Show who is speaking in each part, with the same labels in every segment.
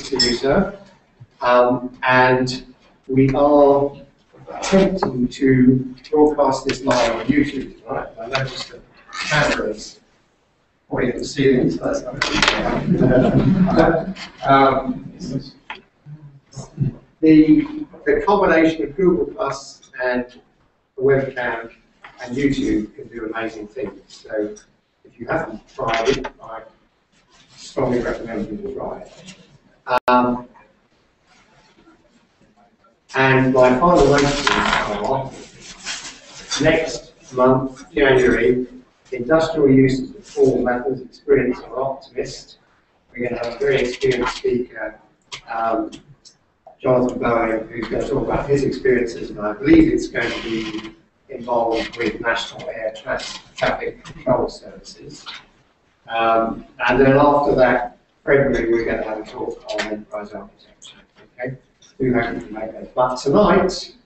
Speaker 1: to do so. And we are attempting to broadcast this live on YouTube tonight. I noticed that cameras pointing at the ceiling, so that's not the combination of Google Plus and a webcam and YouTube can do amazing things. So if you haven't tried it, I strongly recommend you to try it. And my final rankings are next month, January, industrial uses of formal methods, experience of optimist. We're going to have a very experienced speaker, Jonathan Bowen, who's going to talk about his experiences, and I believe it's going to be involved with National Air Traffic Control Services. And then after that, February, we're going to have a talk on enterprise architecture. Okay? Do hope you can make those. But tonight,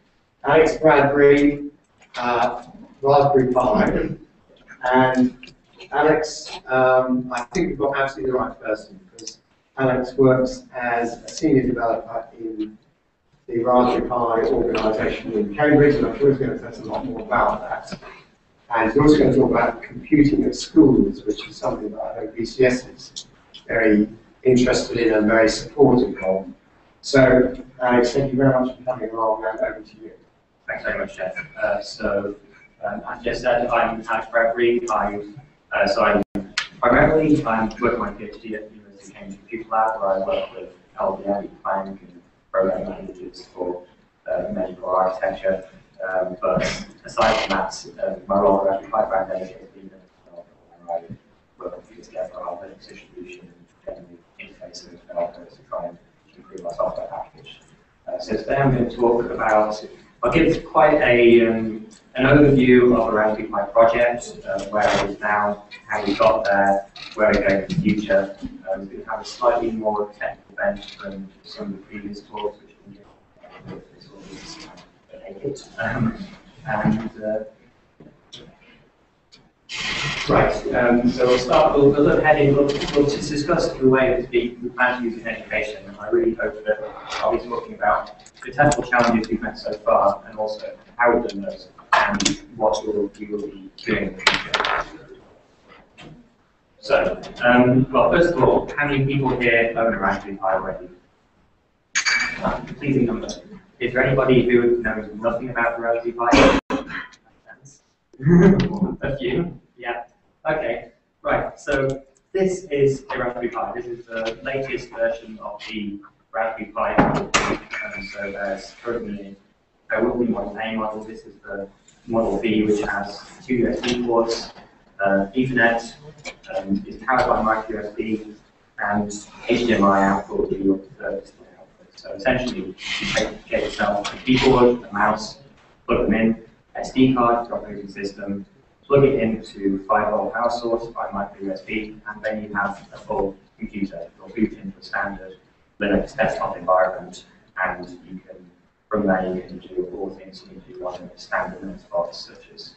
Speaker 1: Alex Bradbury, Raspberry Pi, and Alex, I think we've got absolutely the right person, because Alex works as a senior developer in the Raspberry Pi organisation in Cambridge, and I'm sure he's going to tell us a lot more about that. And he's also going to talk about computing at schools, which is something that I know BCS is very interested in and very supportive of. So, Alex, thank you very much for coming along, and over to you.
Speaker 2: Thanks very much, Jeff. As Jeff said, I'm Alex Bradbury. I'm working my PhD at the University of Cambridge Computer Lab, where I work with LBM, Clang, and programming languages for medical architecture. But aside from that, my role at Raspberry Pi Foundation has been where I work on things together on Linux distribution and interfaces with developers to try and improve our software package. So today I'm going to talk about, I'll give quite an overview of the Raspberry Pi project, where it is now, how we got there, where we're going in the future. We're going to have a slightly more technical bent than some of the previous talks, which we did. This will be naked. So we'll start, we'll look ahead in, we'll just discuss the way that we plan to use it in education, and I really hope that I'll be talking about the technical challenges we've met so far, and also how we've done those, and what we will be doing in the future. So, well, first of all, how many people here own a Raspberry Pi already? Pleasing number. Is there anybody who knows nothing about the Raspberry Pi? A few? Yeah. Okay. Right. So this is a Raspberry Pi. This is the latest version of the Raspberry Pi model. So there will be one A model. This is the Model B, which has 2 USB ports, Ethernet, is powered by micro USB, and HDMI output will be your third display output. So essentially, you get yourself a keyboard, a mouse, plug them in, SD card, your operating system, plug it into 5-volt power source by micro USB, and then you have a full computer. You'll boot into a standard Linux desktop environment, and you can, from there, you can do all things you need to do on standard Linux box, such as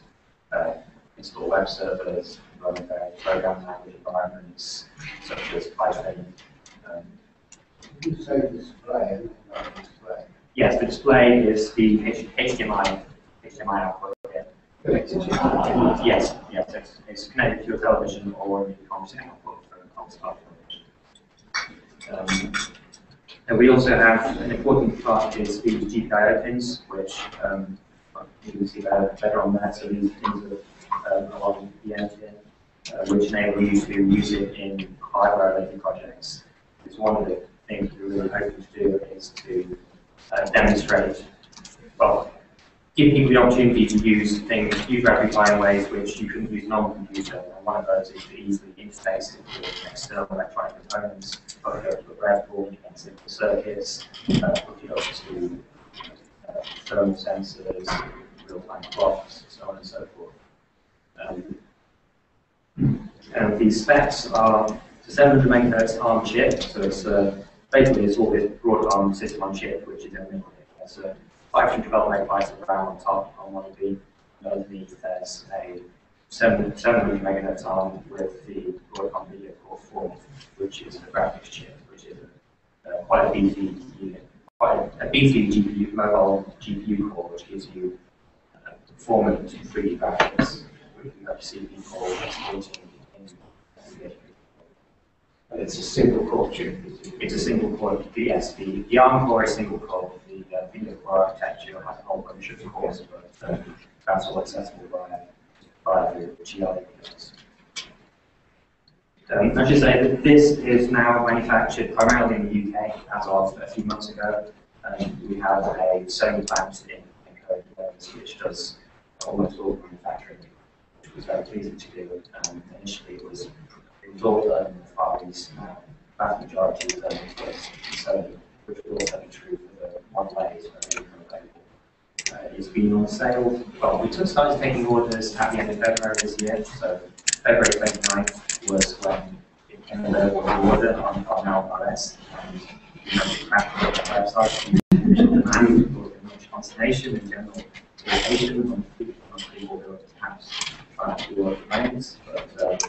Speaker 2: install web servers, run various programming language environments, such as Python.
Speaker 3: Did you say display? Not display.
Speaker 2: Yes, the display is the HDMI output.
Speaker 1: Connected to
Speaker 2: Yes, it's connected to your television or the computer output from a console television. And we also have an important part is the GPIO pins, which you can see better on that. So these pins are along the end here, which enable you to use it in hardware-related projects. It's one of the things we're really hoping to do is to demonstrate, well, give people the opportunity to use Raspberry Pi in ways which you couldn't use non-computer. And one of those is to easily interface it with external electronic components, hook it up to a breadboard, simple circuits, hook it up to thermal sensors, real-time clocks, so on and so forth. And these specs are a 700 MHz ARM chip, so it's basically it's all this broad-arm system on chip, which is in the middle here. So 512 megabytes of RAM on top on one of the underneath there's a 700 megahertz ARM with the Broadcom video core 4, which is a graphics chip, which is a quite a beefy unit, quite a beefy GPU, mobile GPU core, which gives you performant 3D graphics. You have CPU core exporting in.
Speaker 1: And it's a single core chip.
Speaker 2: It's a single core. Yes, the ARM core is single core. The video core architecture has a whole bunch of cores, but that's all accessible by the GI. I should say that this is now manufactured primarily in the UK as of a few months ago. We have a Sony plant in Code, which does almost all the manufacturing, which was very pleasing to do. Initially, it was all done in the Far East. Vast majority of them was Sony, which will also be true for the Model A's where they're available. It's been on sale. Well, we started taking orders at the end of February this year, so February 29th was when it came available to order on LRS, and we crafted the website. Initial demand caused much consternation and general irritation on people who were perhaps trying to do what remains. But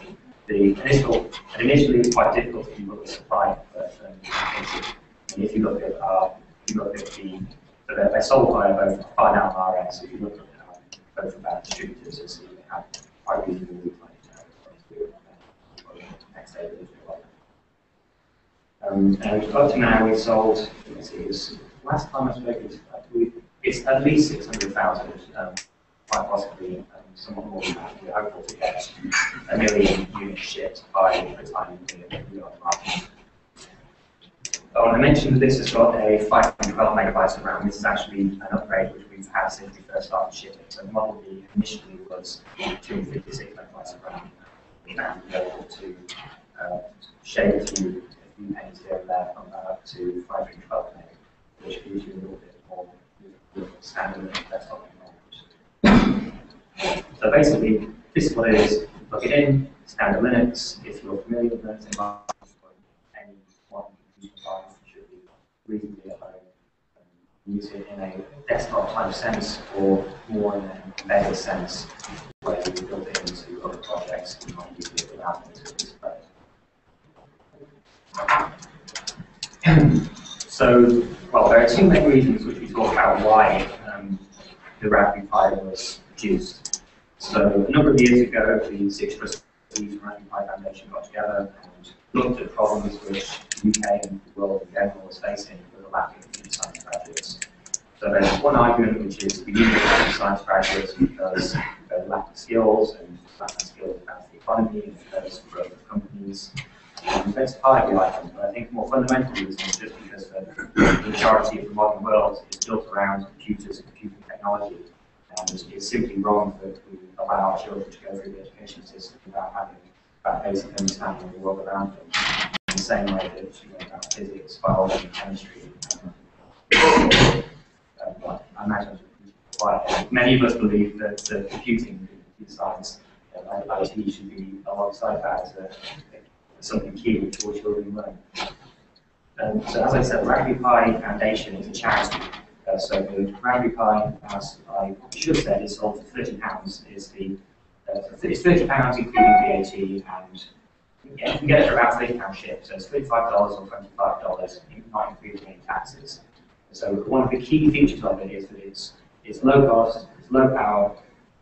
Speaker 2: initially it was quite difficult to look at supply, but if you look at they're sold by both now RS. If you look at both of our distributors, you'll see they have quite reasonable lead time next day. And up to now we've sold, let's see, last time I spoke, it's at least 600,000, quite possibly somewhat more than that. We're hopeful to get 1 million units shipped by the time we are on the market. Oh, and I mentioned that this has got a 512 megabytes of RAM. This is actually an upgrade which we've had since we first started shipping. So Model B initially was 256 megabytes of RAM. We're now able to shave a few pennies here and there from that up to 512 meg, which gives you a little bit more standard desktop technology. So basically, this is what it is. Plug it in, standard Linux. If you're familiar with Linux environments, any one computer environment should be reasonably at home. Use it in a desktop type sense or more in an embedded sense, where you build it into other projects and not use it without it to display. So, well, there are two main reasons which we talk about why the Raspberry Pi was produced. So, a number of years ago, the 6 trustees from Raspberry Pi Foundation got together and looked at problems which the UK and the world in general was facing with a lack of computer science graduates. So, there's one argument which is we need computer science graduates because there's lack of skills, and lack of skills about the economy, and because of growth of companies. That's part of the argument, but I think more fundamentally is just because the majority of the modern world is built around computers and computing technology, and it's simply wrong that we allow our children to go through the education system without having that basic understanding of the world around them. In the same way that about physics, biology, chemistry. I imagine many of us believe that the computing, computer science, IT should be alongside that as something key which all children learn. So as I said, the Raspberry Pi Foundation is a charity. So the Raspberry Pi, as I should have said, is sold for £30. It's £30 including VAT, and yeah, you can get it for about £30 shipped. So it's $35 or $25, not including any taxes. So one of the key features of it is that it's low cost, it's low power,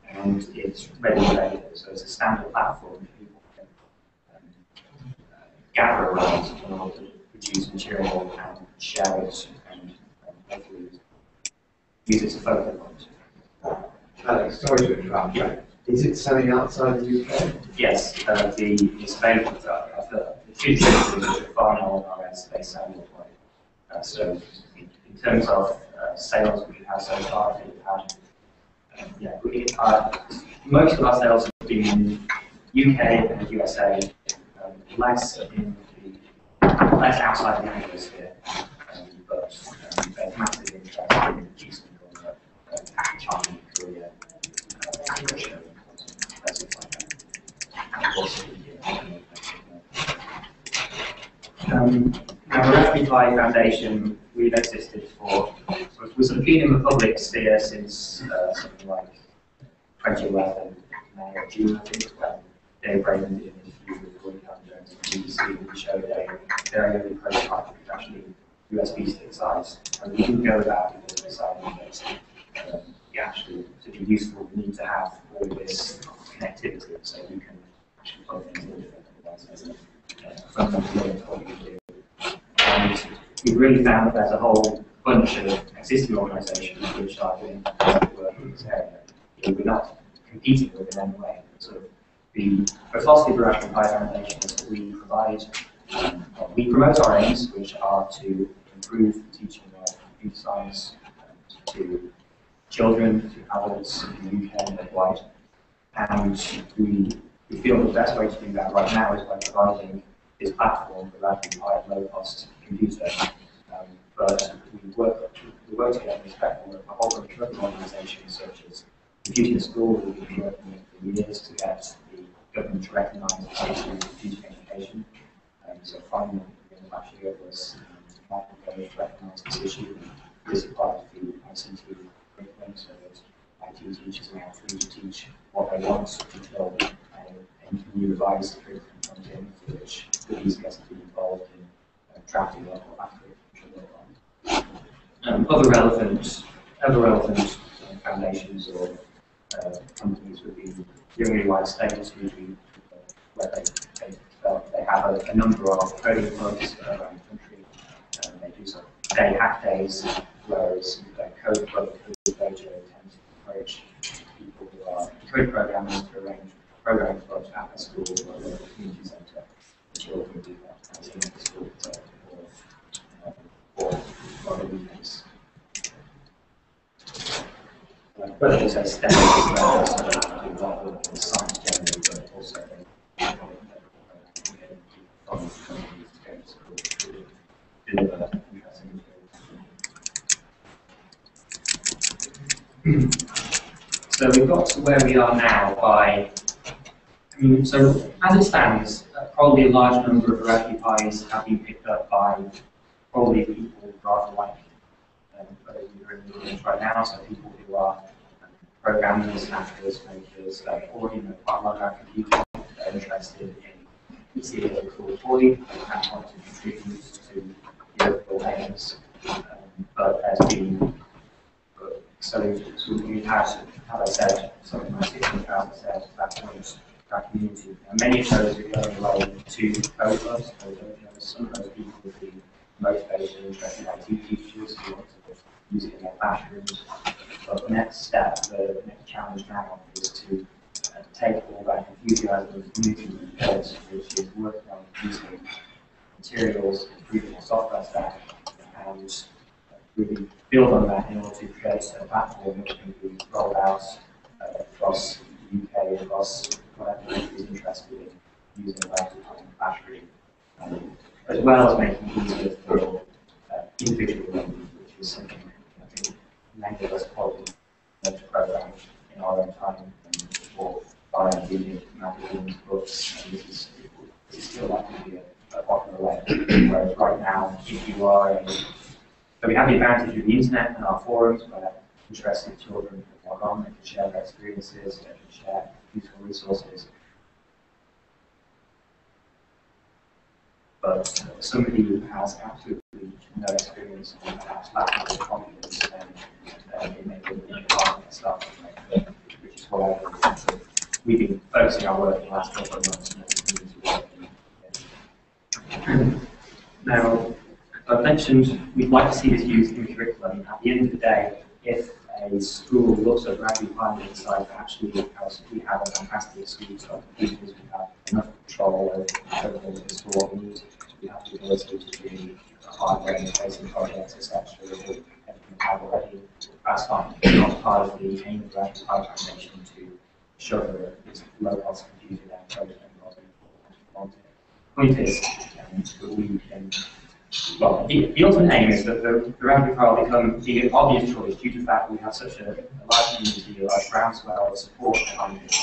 Speaker 2: and it's readily available. So it's a standard platform that people can gather around in order to produce material and share it and hopefully use it as a focal point.
Speaker 1: Alex, sorry to interrupt. Is it selling outside the UK?
Speaker 2: Yes, it's available for the two children which are far now on RS, they sell worldwide. So in terms of sales we have so far, we've had most of our sales have been in UK and USA, less outside the Anglosphere, but there's massive interest in producing China, Korea, Russia, places like that, and of course India. Now, the Raspberry Pi Foundation, we've existed we've sort of been in the public sphere since something like 2011, May or June, I think, when Dave Raymond did an interview with Gordon Jones from BBC, and we showed a very early prototype which actually USB stick size, and we didn't go about it because we decided that you actually, to be useful, we need to have all of this connectivity so we can actually plug things in as a fundamental limit what we can do. And we've really found that there's a whole bunch of existing organisations which are doing work in this area. We're not competing with in any way. Sort of the philosophy of the Raspberry Pi Foundation is that we provide, we promote our aims, which are to improve the teaching of computer science to children, to adults in the UK and worldwide. And we feel the best way to do that right now is by providing this platform for Raspberry Pi at low-cost computer. But we work together with a whole bunch of other organisations such as Computing School, who we've been working with for years to get the government to recognise the quality of computing education. So finally, in the last year, it was to recognise this issue. This applies to ICT curriculum, so that IT teachers are now free to teach what they want until a new revised curriculum comes in, for which the BCS to be involved in drafting what that curriculum should look like. Other relevant foundations or companies would be Young Wide Status, usually where they have a number of coding clubs around the country. They do some day hack days, whereas code club tends to encourage people who are code programmers to arrange programming clubs at the school or a local community centre. The children do that as in the school or other weekends. But also STEM as well, so they do a lot of science generally, but also they from companies to go to school to deliver interesting materials. So we've got to where we are now by, so as it stands, probably a large number of Raspberry Pis have been picked up by probably people rather like those who are in the audience right now, so people who are programmers, hackers, makers, that already know quite a lot about computing, they're interested in seeing a cool toy and want to contribute to the overall aims. But there's been, so we've had, as I said, something like 16,000 said that community. And many of those are going away to code clubs, so some of those people would be motivated and interested IT teachers who want to use it in their classrooms. But the next step, the next challenge now is to take all that enthusiasm and community built, which is working on using materials, improving the software stack, and really build on that in order to create a platform which can be rolled out across the UK, across whatever country is interested in using Raspberry Pi and battery, as well as making it easier for individual learning, which is something I think many of us probably learn to program in our own time or by reading magazines, books, and this is still likely to be a popular way. Whereas right now, if you are so we have the advantage of the internet and our forums where interested children can log on, they can share their experiences, they can share useful resources. But somebody who has absolutely no experience and perhaps lack of confidence, then it may be a bit hard to get started, which is why we've been focusing our work in the last couple of months on community work. Now, I've mentioned we'd like to see this used in curriculum. At the end of the day, if a school looks at Raspberry Pi and decides that actually we have a fantastic suite of computers, we have enough control over the school what we need, we have the ability to do hardware interfacing projects, etc. Everything we have already, that's fine. It's not part of the aim of the Raspberry Pi Foundation to show that this low-cost computer down code and the point is that we can. Well, the ultimate aim is that the Raspberry Pi will become the obvious choice due to the fact that we have such a large community, a large groundswell of support behind it,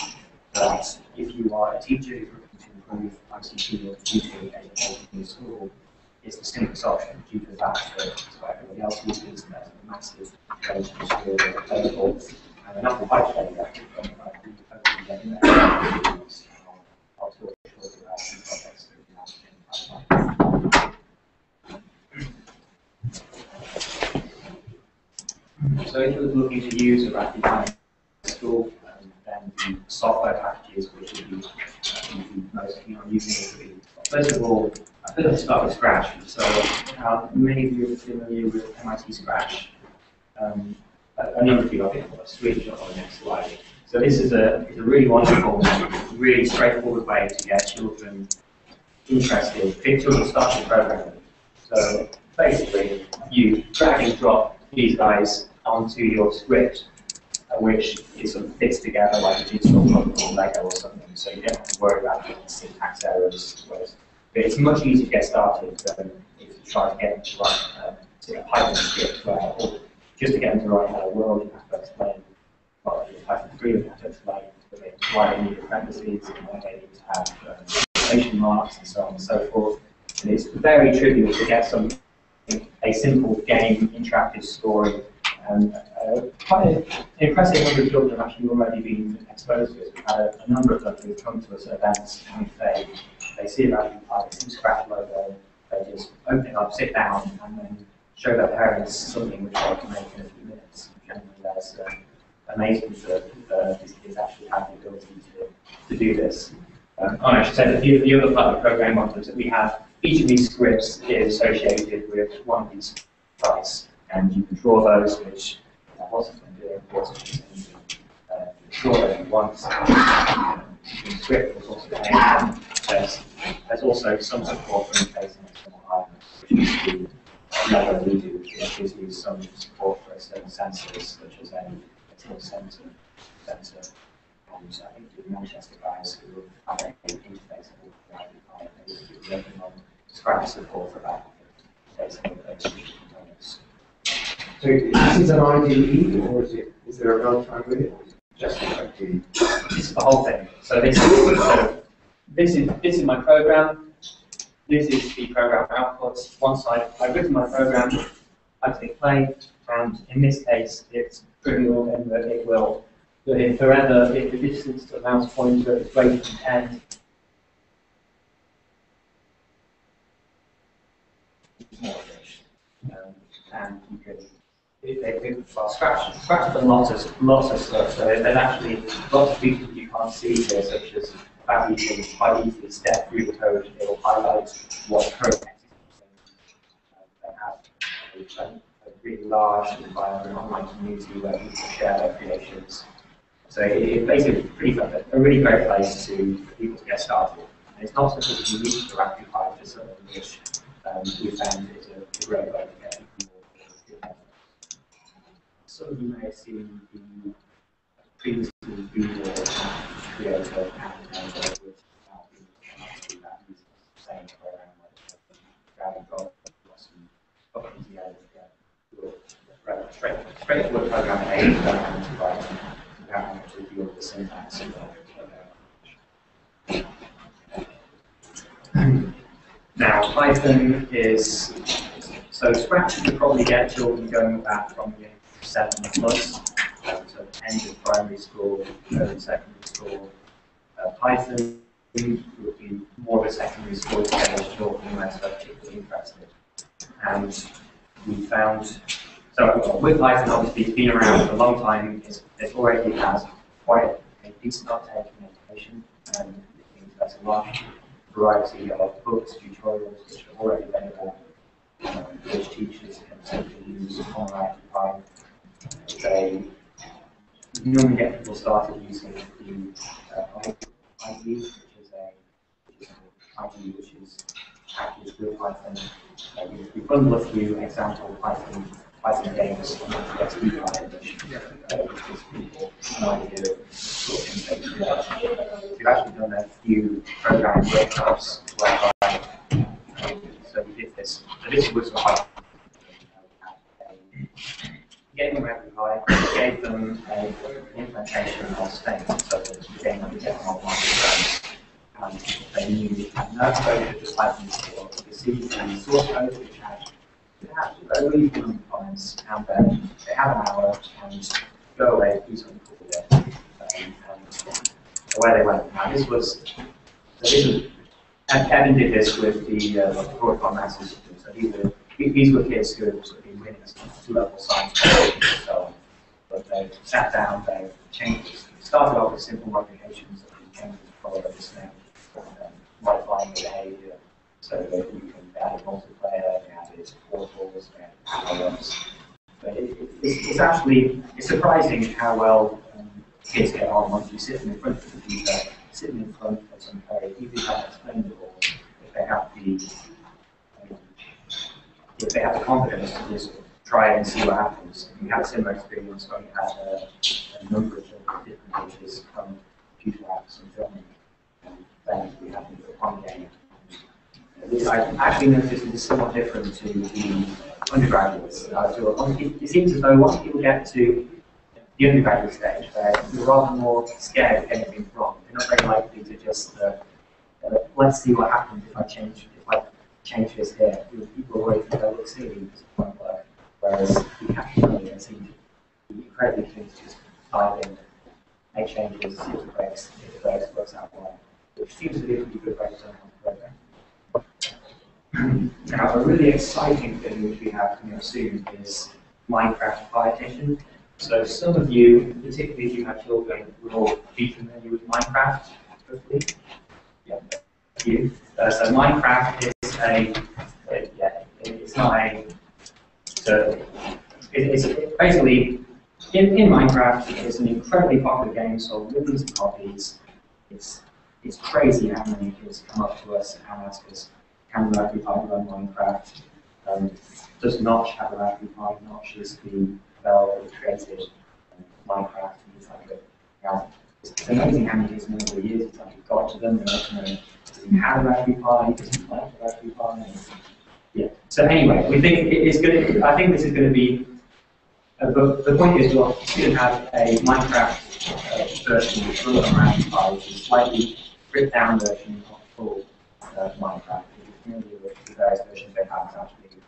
Speaker 2: that if you are a teacher who's looking to improve ICT or computing education in school, it's the simplest option due to the fact that everybody else uses the internet, a massive range of materials are available, and enough to fight for that. I'll talk shortly about some projects that we have in the pipeline. So if you were looking to use a Raspberry Pi in school, then the software packages which would be most keen on using would be, first of all, let's start with Scratch. So many of you are familiar with MIT Scratch. A number of you, I think, will screenshot on the next slide. So this is a really wonderful, really straightforward way to get children interested, get children started programming. So basically, you drag and drop these guys onto your script, which is sort of fits together like a jigsaw puzzle or Lego or something. So you don't have to worry about any syntax errors. But it's much easier to get started than if you try to get them to write a Python script where, just to get them to write hello world, you have to explain, well, in Python 3, you have to explain why they need parentheses and why they need to have quotation marks and so on and so forth. And it's very trivial to get a simple game, interactive story. Quite an impressive number of children have actually already been exposed to it. We've had a number of them who come to us at events and they see a Raspberry Pi, they see the Scratch logo, they just open it up, sit down, and then show their parents something which they can make in a few minutes. Generally, that's amazing that these kids actually have the ability to do this. I should say that the other part of the program model is that we have each of these scripts is associated with one of these sprites, and you can draw those, which what's it going to do, what's it going to do. Draw them once. The script was also there's also some support for interfacing external hardware, which is the level we do, which gives you some support for external sensors, such as a external sensor. And I think the Manchester guys who have an interface with Raspberry Pi, they're working on Scratch support for that.
Speaker 1: So this is an IDE, or is there a runtime with it, or is it just an IDE?
Speaker 2: This is the whole thing. So this is my program. This is the program output. Once I've written my program, I click play, and in this case, it's trivial in that it will, forever, if the distance to the mouse pointer is greater than 10, and you can Scratch has done lots of stuff. So there's actually lots of features you can't see here, such as that you can quite easily step through the code. It will highlight what code they have a really large environment, online community where people share their creations. So it's basically a really great place for people to get started. And it's not something you need to Raspberry Pi, just something which we found is a great way to get people. Some of you may have seen the previously Google creator and which that uses the same program like drag and drop some buttons together to straightforward programming without having to deal with the syntax. Now Python is so Scratch you could probably get children going back from the 7 plus, so end of primary school, early secondary school. Python would be more of a secondary school age children unless they're particularly interested. And we found, so with Python obviously it's been around for a long time, it already has quite a decent uptake in education, and there's a large variety of books, tutorials which are already available, which teachers can simply use on Raspberry Pi. They normally get people started using the IDE, which is IDE which is packaged with Python. We bundle a few example Python games on the XP Pi, which gives people an idea of sort of things they can do. We've actually done a few programming workshops whereby so we did this. So this was gave them Raspberry Pi, gave them an implementation of Stain, so that again we get them online programs, and they knew had no exposure to Python before. You could see the source code which had very few components, and then they have an hour and go away, do something cool with it. And away they went. Now and Kevin did this with the Broadcom Master System. So these were kids who had sort of been winning 2-level science competitions. So but they've sat down, they've changed. Started off with simple modifications that we can follow this now, modifying the behavior so that you can add multiplayer, added portals, and power-ups. But it's actually surprising how well kids get on once you sit them in front of the computer, sitting in front of some code, even if I explain the board, if they have the confidence to just try it and see what happens. We had a similar experience when we had a number of different pages from computer apps and filming, and then we had the fun game. I actually noticed this is somewhat different to the undergraduates. It seems as though once people get to the undergraduate stage, they're rather more scared of getting things wrong. They're not very likely to just let's see what happens if I change this here. People always think that looks silly, this won't work. Whereas you have to really seem to be incredibly keen to just dive in, make changes, see if it breaks, works out well. Which seems to be a pretty good way to learn how to program. Now, a really exciting thing which we have coming up soon is Minecraft Pi Edition. So some of you, particularly if you have children, will be familiar with Minecraft, hopefully. Yeah, you. So Minecraft is it's not a. So it's basically in Minecraft. It's an incredibly popular game, sold millions of copies. It's crazy how many kids come up to us and ask us, "Can the Raspberry Pi run Minecraft?" Does Notch have a Raspberry Pi? Notch is the developer who created Minecraft, and it's like it's amazing how many years it's like got to them. They don't know, does he have a Raspberry Pi? Does he like a Raspberry Pi? Yeah. So anyway, we think it's going to. I think this is going to be. The point is, you're going to have a Minecraft version which runs on Raspberry Pi, which is a slightly stripped down version of full Minecraft. If you're familiar with the various versions they have, it's actually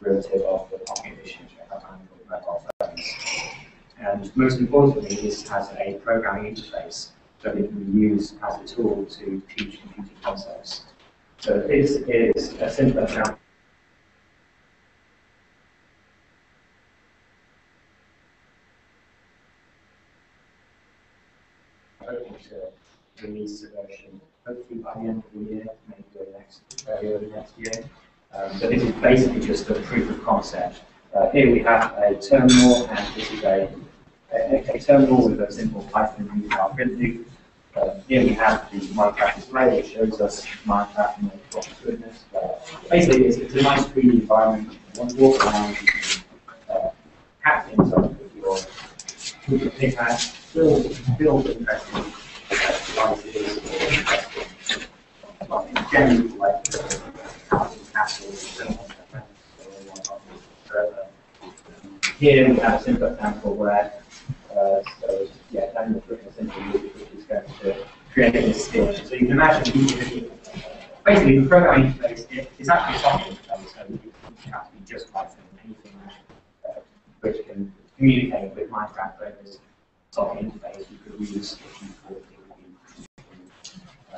Speaker 2: derivative of the Pocket Edition, which I have on mobile phones. And most importantly, this has a programming interface that it can be used as a tool to teach computer concepts. So this is a simple example. Hoping to release a version hopefully by the end of the year, maybe very early next year. So this is basically just a proof of concept. Here we have a terminal, and this is a terminal with a simple Python URL print loop. Here we have the Minecraft display, which shows us Minecraft and all the goodness. Basically, it's a nice 3D environment. You want to walk around, you can hack things up with your pickaxe, build interesting devices or interesting, generally like castles. Here we have a simple example where, Daniel took a simple loop which is going to create this still. So you can imagine, basically the programming interface is actually a software interface, so you have to be just Python, anything which can communicate with Minecraft programmers. Software interface you could use if you thought it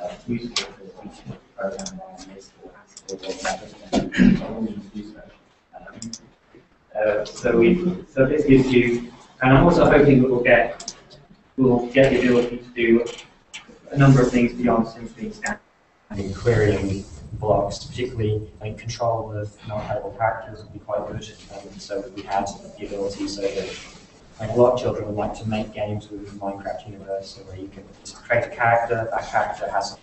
Speaker 2: would be useful for the future program on this or Haskell or whatever. So this gives you, and I'm also hoping that we'll get the ability to do a number of things beyond simply scanning, querying blocks, particularly control of non-playable characters would be quite good. So we had the ability so that a lot of children would like to make games within the Minecraft universe, where you can create a character, that character has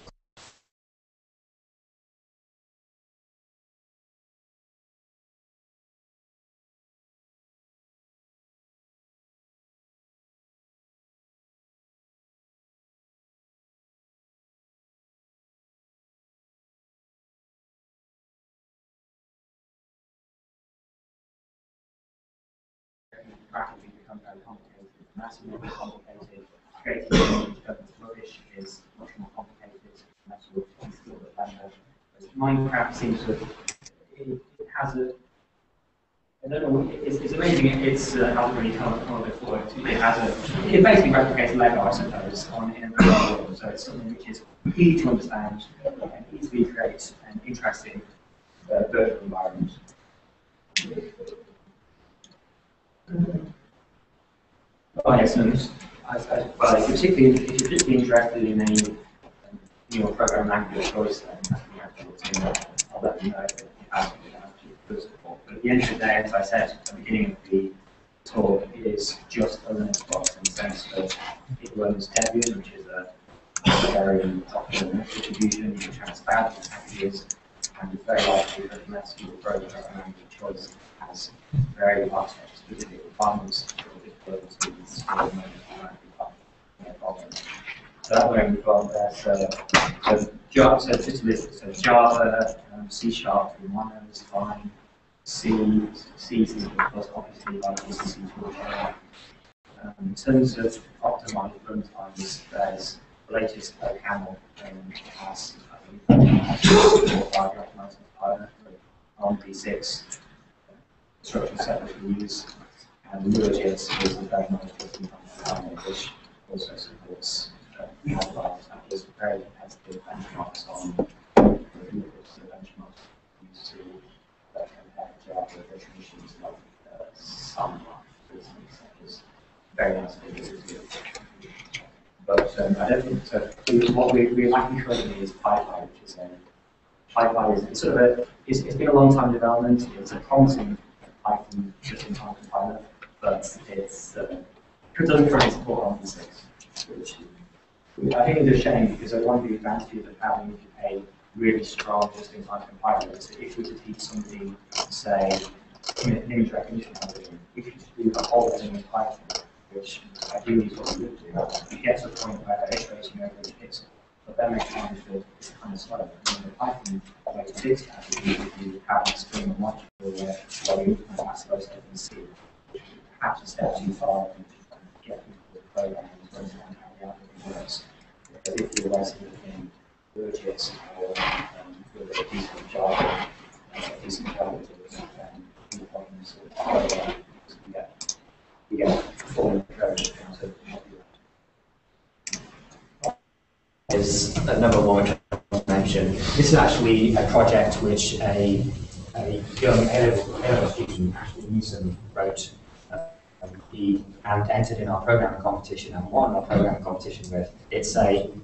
Speaker 2: rapidly become very complicated, massively complicated. Creating a game which doesn't flourish is much more complicated, unless you're skilled at that. Minecraft seems to, it has a, I don't know, it's amazing, it's, I haven't really come before, it basically replicates Lego, I suppose, in a real world. So it's something which is easy to understand and easily create an interesting virtual environment. Excellent. Well, if you're particularly interested in any your program language choice, then I'll let you know if you have to support. But at the end of the day, as I said at the beginning of the talk, it is just a Linux box in the sense that it runs Debian, which is a very popular Linux distribution. You can transfer the packages, and it's very likely that unless your program language choice has very architecture-specific requirements for difficult speeds, no problem. So that way we've got there. So Java, so just a list. So Java, C Sharp, Mono is fine. C, obviously, like BCS toolchain. In terms of optimized runtimes, there's the latest Camel has, I think, 5 optimized compiler on B6 structural set that we use, and LuaJS is a very nice compiler which also supports is very competitive benchmarks on the benchmarks used to compare Java definitions like some, for instance, that is very nice figures. But I don't think so. What we're lacking currently is PyPy, which is PyPy is sort of it's been a long time development. It's a promising Python just-in-time compiler, but it's it doesn't currently support on B6, which I think is a shame, because one of the advantages of having a really strong just-in-time compiler is that if we could teach somebody, say, an image recognition algorithm, we could just do the whole thing in Python, which ideally is what we would do. You get to a point where they're iterating over each pixel, but then they find that it's kind of slow. And the Python way to fix that is you have a string of logic where you pass those step and see, perhaps a step too far and get people to program and understand how the algorithm works. But if you're writing in LuaJS or with a piece of Java, a piece of Java, then the problems with program, you get full code to help you out.
Speaker 4: Is another one which I want to mention. This is actually a project which a young A-level student, Ashley Newsom, wrote and entered in our programming competition and won our programming competition with. It's an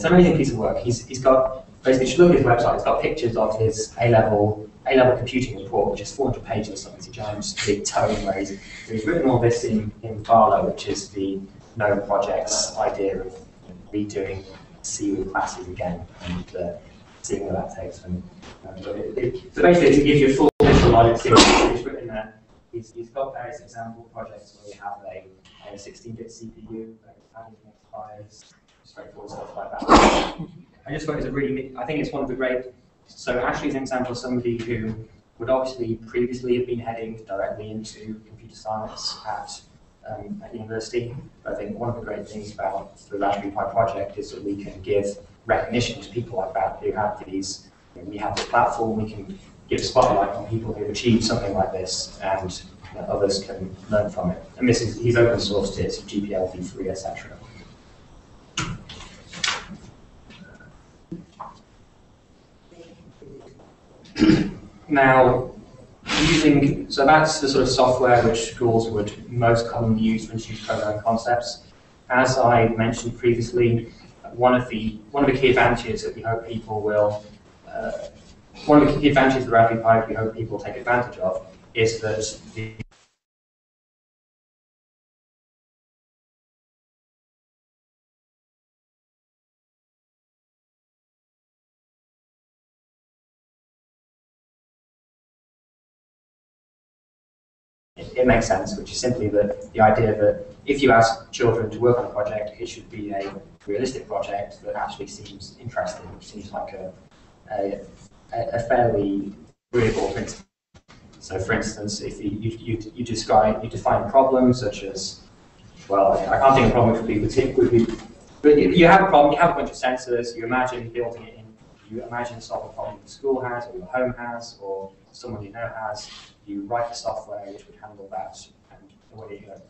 Speaker 4: amazing piece of work. He's got, basically, you should look at his website. It's got pictures of his A-level computing report, which is 400 pages. So it's a giant big tome where he's written all this in Valo, which is the GNOME project's idea of redoing C with classes again and seeing where that takes them. So basically, to give you a full visual logic series, he's written there. He's got various example projects where we have a 16-bit CPU, adding multipliers, straightforward stuff like that. I just thought it was I think it's one of the great. So Ashley's an example of somebody who would obviously previously have been heading directly into computer science at university. But I think one of the great things about the Raspberry Pi project is that we can give recognition to people like that who have these. We have this platform, we can give a spotlight on people who have achieved something like this, and others can learn from it. And he's open sourced it, GPL v3, etc. Now, so that's the sort of software which schools would most commonly use to introduce programming concepts. As I mentioned previously, one of the key advantages that we hope people will, one of the key advantages of the Raspberry Pi we hope people will take advantage of is that it makes sense, which is simply the idea that if you ask children to work on a project, it should be a realistic project that actually seems interesting, which seems like a fairly agreeable principle. So, for instance, if you define problems such as, well, I can't think of a problem which would be particularly, but you have a problem, you have a bunch of sensors, you imagine building it in, you imagine solving a problem the school has, or your home has, or someone you know has. You write the software which would handle that, and away you go.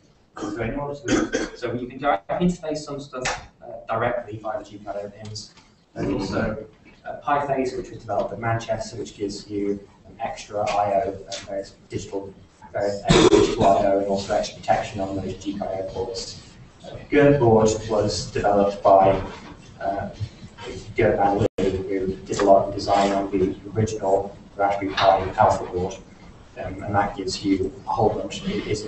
Speaker 4: So in order to, so you can interface some stuff directly via the GPL pins. There's also PyFace, which was developed at Manchester, which gives you an extra I/O various digital digital I/O and also extra protection on those GPIO ports. Gertboard was developed by Gert Van Lee, who did a lot of design on the original Raspberry Pi Alpha board, and that gives you a whole bunch. It's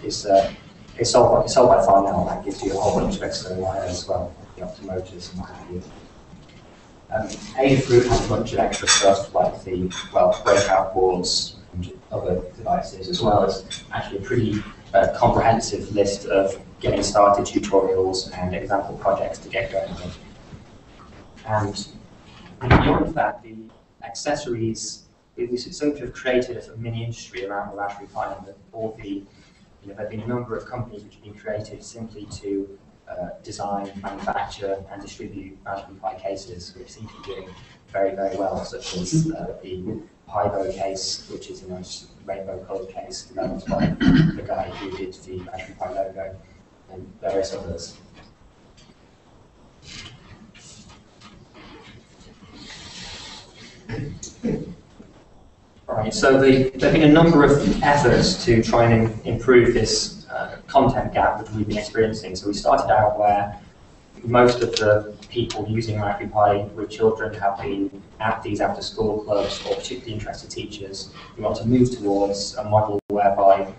Speaker 4: sold by Farnell. That gives you a whole bunch of extra I/O as well, the optomotors and what have you. Adafruit has a bunch of extra stuff like the breakout boards and other devices, as well as actually a pretty comprehensive list of getting started tutorials and example projects to get going with. And beyond that, the accessories, we seem to have created a sort of mini industry around the Raspberry Pi, and all the, there have been a number of companies which have been created simply to design, manufacture, and distribute Raspberry Pi cases, which seem to be doing very, very well, such as the Pibo case, which is a nice rainbow-coloured case developed by the guy who did the Raspberry Pi logo, and various others. Right, so there have been a number of efforts to try and improve this content gap that we've been experiencing. So we started out where most of the people using Raspberry Pi with children have been at these after-school clubs or particularly interested teachers. We want to move towards a model whereby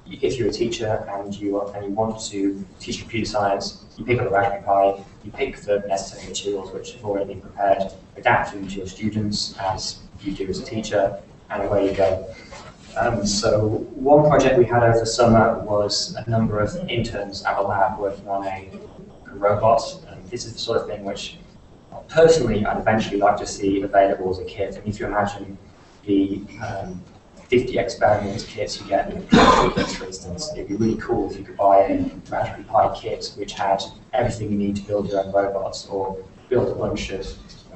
Speaker 4: if you're a teacher and you want to teach computer science, you pick up a Raspberry Pi, you pick the necessary materials which have already been prepared, adapt them to your students as you do as a teacher, and away you go. So one project we had over the summer was a number of interns at a lab working on a robot. This is the sort of thing which, personally, I'd eventually like to see available as a kit. I mean, if you imagine the 50 experiment kits you get in kits, for instance, it'd be really cool if you could buy a Raspberry Pi kit which had everything you need to build your own robots, or build a bunch of,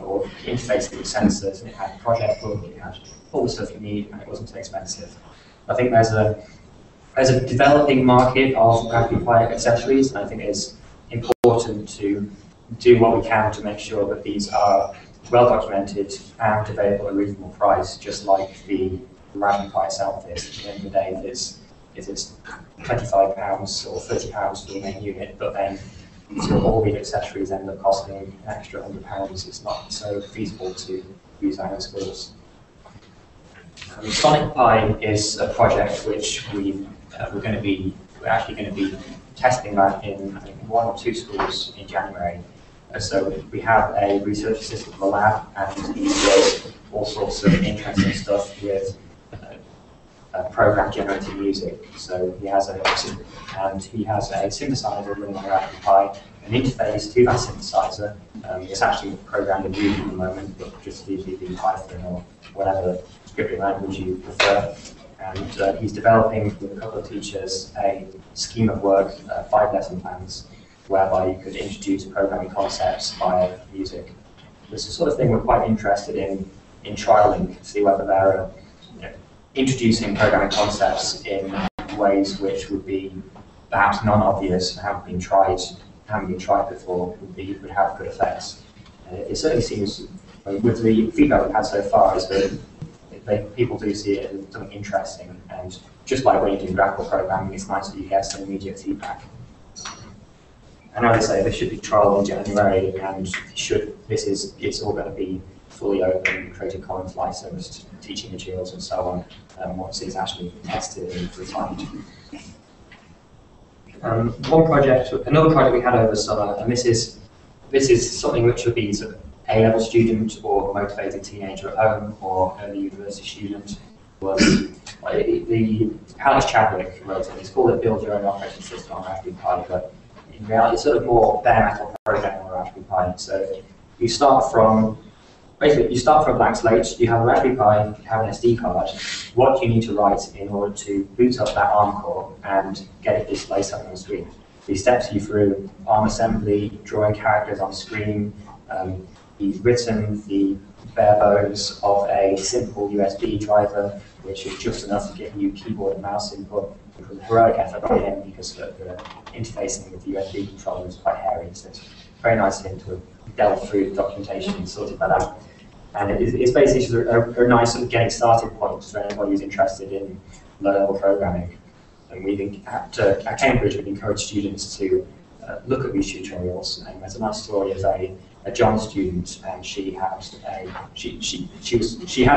Speaker 4: or interface with sensors, and it had a project book, it had all the stuff you need, and it wasn't too expensive. I think there's a developing market of Raspberry Pi accessories, and I think it's important to do what we can to make sure that these are well documented and available at a reasonable price, just like the Raspberry Pi itself is. At the end of the day, it's £25 or £30 for the main unit, but then all the accessories end up costing an extra £100. It's not so feasible to use that in schools. Sonic Pi is a project which we're actually going to be testing that in, I think, 1 or 2 schools in January. So we have a research assistant in the lab, and he does all sorts of interesting stuff with program-generated music. So he has a synthesizer running on Raspberry Pi, an interface to that synthesizer. It's actually programmed in Ruby at the moment, but just usually in Python or whatever scripting language you prefer. And he's developing with a couple of teachers a scheme of work, 5 lesson plans, whereby you could introduce programming concepts via music. This is the sort of thing we're quite interested in trialing, to see whether there are introducing programming concepts in ways which would be perhaps non-obvious, haven't been tried before, would have good effects. It certainly seems, with the feedback we've had so far, is that people do see it as something interesting, and just like when you do graphical programming, it's nice that you get some immediate feedback. And as I say, this should be trialled in January, and it's all going to be fully open, Creative Commons licensed, teaching materials and so on, once it's actually tested and refined. Another project we had over the summer, and this is something which would be sort of A-level student or motivated teenager at home or early university student, was the Alex Chadwick wrote it. It's called a Build Your Own Operating System on Raspberry Pi, but in reality it's sort of more bare metal programming on Raspberry Pi. So you start from a blank slate, you have a Raspberry Pi, you have an SD card. What do you need to write in order to boot up that ARM core and get it displayed something on the screen? These steps you through ARM assembly, drawing characters on screen. He's written the bare bones of a simple USB driver, which is just enough to give you keyboard and mouse input. It was a heroic effort by him because the interfacing with the USB controller is quite hairy, so it's very nice of him to have delved through the documentation and sorted that out. And it's basically a nice sort of getting started point for anybody who's interested in low-level programming. And at Cambridge, we've encouraged students to look at these tutorials. And there's a nice story of a John student, and she had the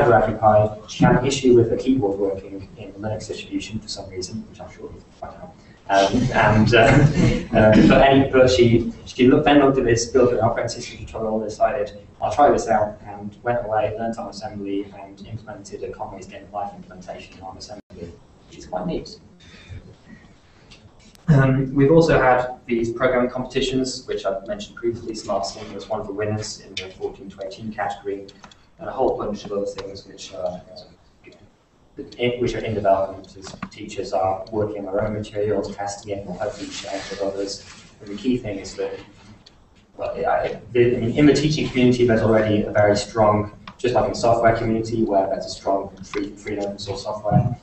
Speaker 4: Raspberry Pi. She had an issue with the keyboard working in the Linux distribution for some reason, which I'm sure you'll find out. But she then looked at this build an operating system tutorial and decided, I'll try this out, and went away, learned on assembly, and implemented a Conway's Game of Life implementation on assembly, which is quite neat. We've also had these programming competitions, which I've mentioned previously. Smart Sim was one of the winners in the 14 to 18 category, and a whole bunch of other things which are in development as teachers are working on their own materials, testing it, and hopefully sharing it with others. And the key thing is that, well, in the teaching community, there's already a very strong, just like in the software community, where there's a strong free and open source software.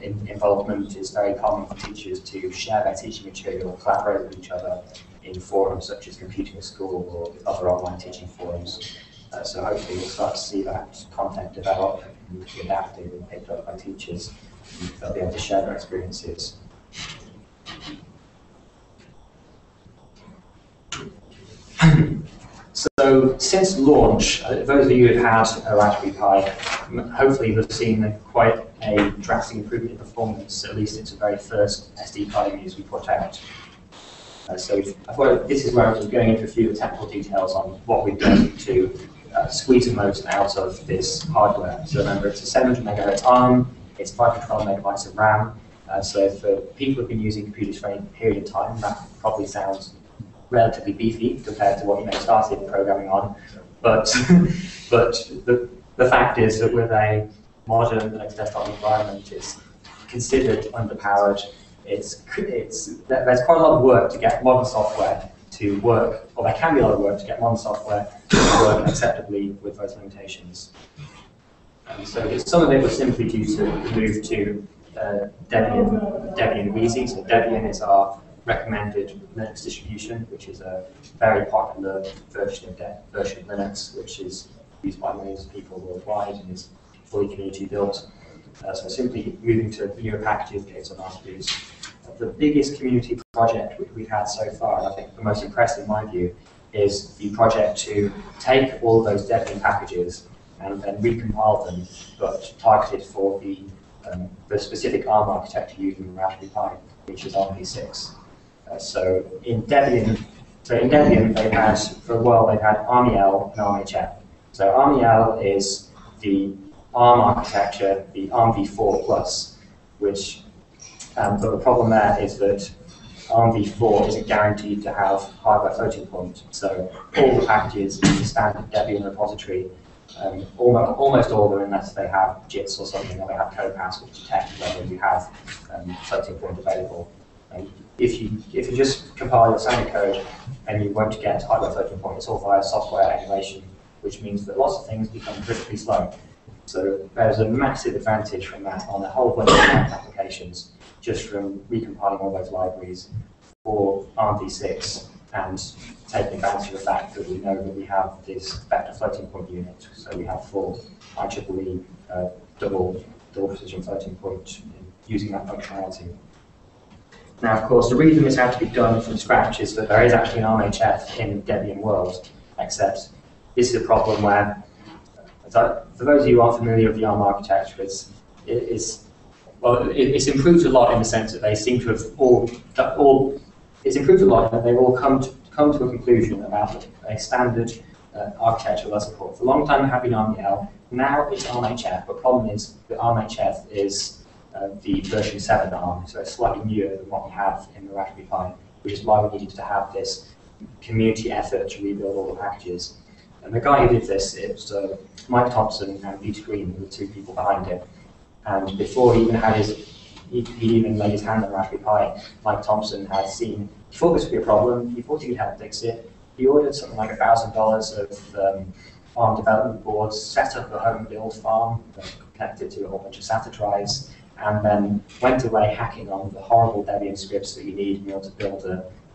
Speaker 4: Involvement is very common for teachers to share their teaching material, collaborate with each other in forums such as Computing at School or other online teaching forums. So hopefully we'll start to see that content develop and be adapted and picked up by teachers. And they'll be able to share their experiences. So since launch, those of you who've had a Raspberry Pi, hopefully you've seen quite a drastic improvement in performance, at least into the very first SD card images we put out. So I thought this is where I was going into a few of the technical details on what we've done to squeeze the most out of this hardware. So remember, it's a 700 MHz ARM, it's 512 megabytes of RAM. So for people who've been using computers for any period of time, that probably sounds relatively beefy compared to what you may have started programming on. But the fact is that with a modern Linux desktop environment, it's considered underpowered. There's quite a lot of work to get modern software to work, or there can be a lot of work to get modern software to work acceptably with those limitations. And so some of it was simply due to the move to Debian Wheezy. So Debian is our recommended Linux distribution, which is a very popular version of Linux, which is used by millions of people worldwide and is fully community built. So simply moving to newer packages based on RSPs. The biggest community project we've had so far, and I think the most impressive in my view, is the project to take all of those Debian packages and then recompile them, but targeted for the specific ARM architecture used in the Raspberry Pi, which is ARMv6. So in Debian, they've had, for a while, they've had ARMEL and ARMHF. So ARMEL is the ARM architecture, the ARMv4 plus, which, but the problem there is that ARMv4 isn't guaranteed to have hardware floating point. So all the packages in the standard Debian repository, almost all of them, unless they have JITs or something, or they have CodePass, which detects whether you have floating point available. If you just compile your standard code and you won't get hardware floating point, it's all via software emulation, which means that lots of things become critically slow. So there's a massive advantage from that on a whole bunch of applications, just from recompiling all those libraries for ARMv6 and taking advantage of the fact that we know that we have this vector floating point unit. So we have full IEEE double precision floating point using that functionality. Now, of course, the reason this had to be done from scratch is that there is actually an ARMHF in the Debian world, except this is a problem where, for those of you who aren't familiar with the ARM architecture, it's improved a lot in the sense that they seem to have it's improved a lot, and they've all come to a conclusion about a standard architecture they'll support. For a long time, there have been ARMEL. Now it's ARMHF, but the problem is that ARMHF is the version 7 ARM, so it's slightly newer than what we have in the Raspberry Pi, which is why we needed to have this community effort to rebuild all the packages. And the guy who did this, it was Mike Thompson and Peter Green, were the two people behind it. And before he even had he even laid his hand on the Raspberry Pi, Mike Thompson had seen, he thought this would be a problem, he thought he could help fix it. He ordered something like $1,000 of ARM development boards, set up a home build farm, connected to a whole bunch of SATA drives, and then went away hacking on the horrible Debian scripts that you need in order to build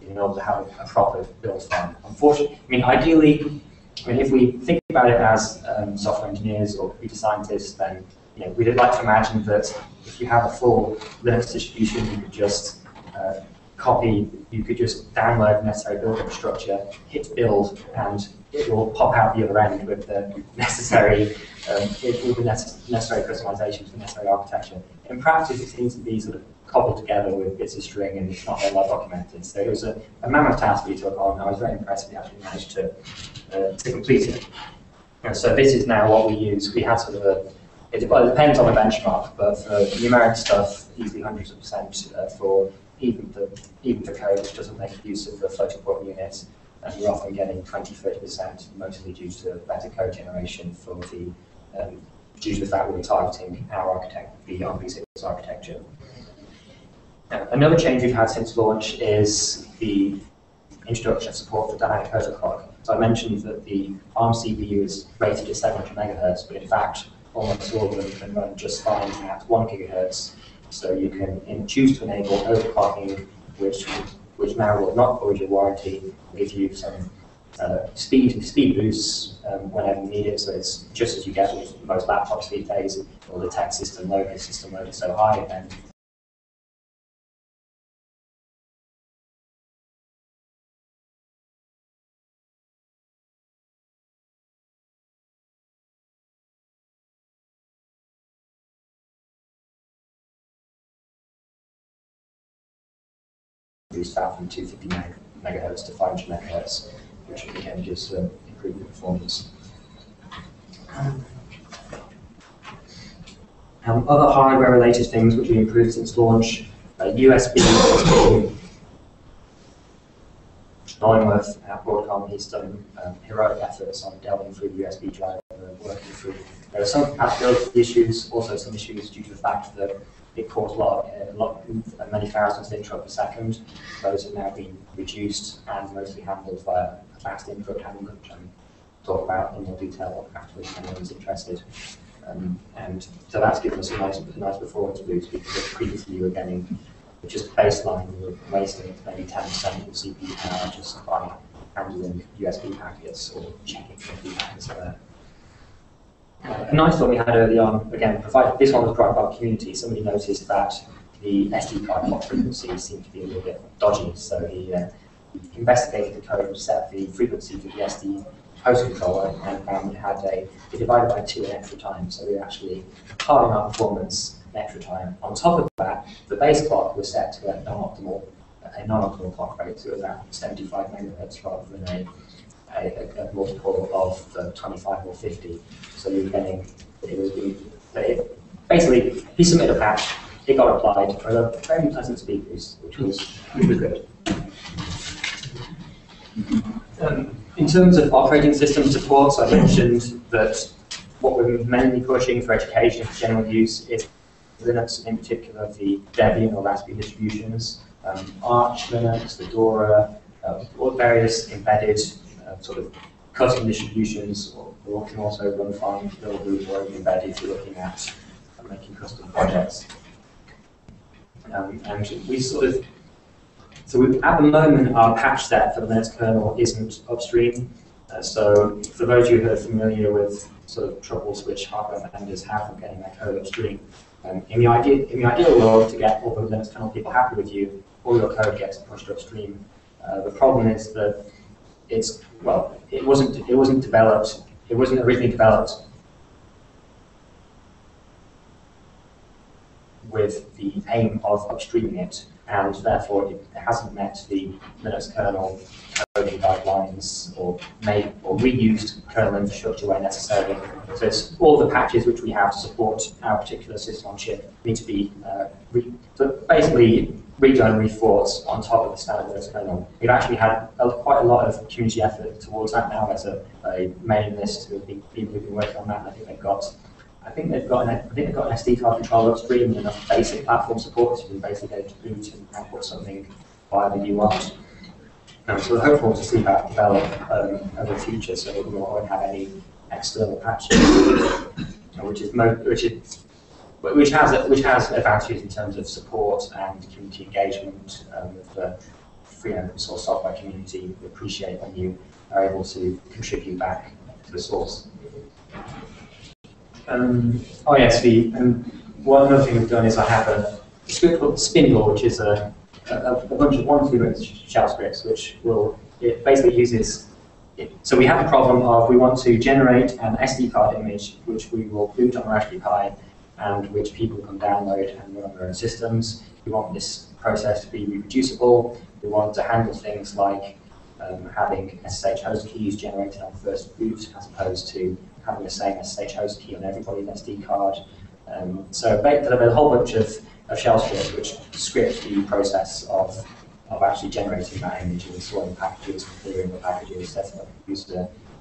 Speaker 4: in order to have a proper build farm. Unfortunately, ideally, if we think about it as software engineers or computer scientists, then we'd like to imagine that if you have a full Linux distribution, you could just you could just download the necessary build infrastructure, hit build, and it will pop out the other end with the necessary necessary customizations for necessary architecture. In practice, it seems to be sort of cobbled together with bits of string, and it's not very well documented. So it was a mammoth task we took on. I was very impressed we actually managed to complete it. And so this is now what we use. We had sort of it depends on the benchmark, but for numeric stuff, easily hundreds of percent for even the code which doesn't make use of the floating point unit, and we're often getting 20–30%, mostly due to better code generation for the due to the fact we were targeting the BCS architecture. Another change we've had since launch is the introduction of support for dynamic overclock. So I mentioned that the ARM CPU is rated at 700 MHz, but in fact, almost all of them can run just fine at 1 GHz. So you can choose to enable overclocking, which now will not void your warranty, give you some speed boosts whenever you need it. So it's just as you get with most laptops these days, or the tech system load is so high, and boost that from 250 MHz to 500 MHz, which again gives improved performance. Other hardware-related things which we improved since launch, USB has been Longworth at Broadcom. He's done heroic efforts on delving through the USB drive and working through. There are some compatibility issues, also some issues due to the fact that it caused many thousands of interrupts per second. Those have now been reduced and mostly handled via a fast input handler, which I'll talk about in more detail after if anyone's interested. And so that's given us a nice performance boost, because previously you were getting just baseline, you were wasting maybe 10% of CPU power just by handling USB packets or checking USB packets there. A nice one we had early on, again, this one was provided by the community. Somebody noticed that the SD card clock frequency seemed to be a little bit dodgy, so he investigated the code, set the frequency for the SD host controller, and found it divided by 2 an extra time, so we were actually halving our performance an extra time. On top of that, the base clock was set to a non-optimal clock rate, so it was at 75 MHz rather than a multiple of 25 or 50. So you were getting, basically, he submitted a patch, it got applied for a very pleasant speed boost, which was really good. In terms of operating system support, so I mentioned that what we're mainly pushing for education and general use is Linux, in particular the Debian or Raspberry distributions, Arch Linux, Fedora, all various embedded sort of custom distributions, or can also run fine build root or embedded if you're looking at making custom projects. And we at the moment, our patch set for the Linux kernel isn't upstream. So for those of you who are familiar with sort of troubles which hardware vendors have with getting their code upstream, in the ideal world, to get all the Linux kernel people happy with you, all your code gets pushed upstream. The problem is that it wasn't originally developed with the aim of upstreaming it, and therefore it hasn't met the Linux kernel coding guidelines or reused kernel infrastructure where necessary. So it's all the patches which we have to support our particular system on chip need to be basically redone and rethought on top of the standard Linux kernel. We've actually had quite a lot of community effort towards that now. There's a mailing list of people who've been working on that. And I think they've got an SD card controller upstream and enough basic platform support so you can basically go to boot and output something via the UI. So we're hopeful to see that develop over the future, so we won't have any external patches, which has advantages in terms of support and community engagement with the free and open source software community. We appreciate when you are able to contribute back to the source. Oh yes, one other thing we've done is I have a script called Spindle, which is a bunch of 1-2 shell scripts, which it basically uses. So we have a problem of we want to generate an SD card image, which we will boot on Raspberry Pi, and which people can download and run on their own systems. We want this process to be reproducible. We want to handle things like having SSH host keys generated on first boot, as opposed to having the same SSH host key on everybody's SD card. So there's a whole bunch of shell scripts which script the process of actually generating that image, installing packages, configuring the packages, setting up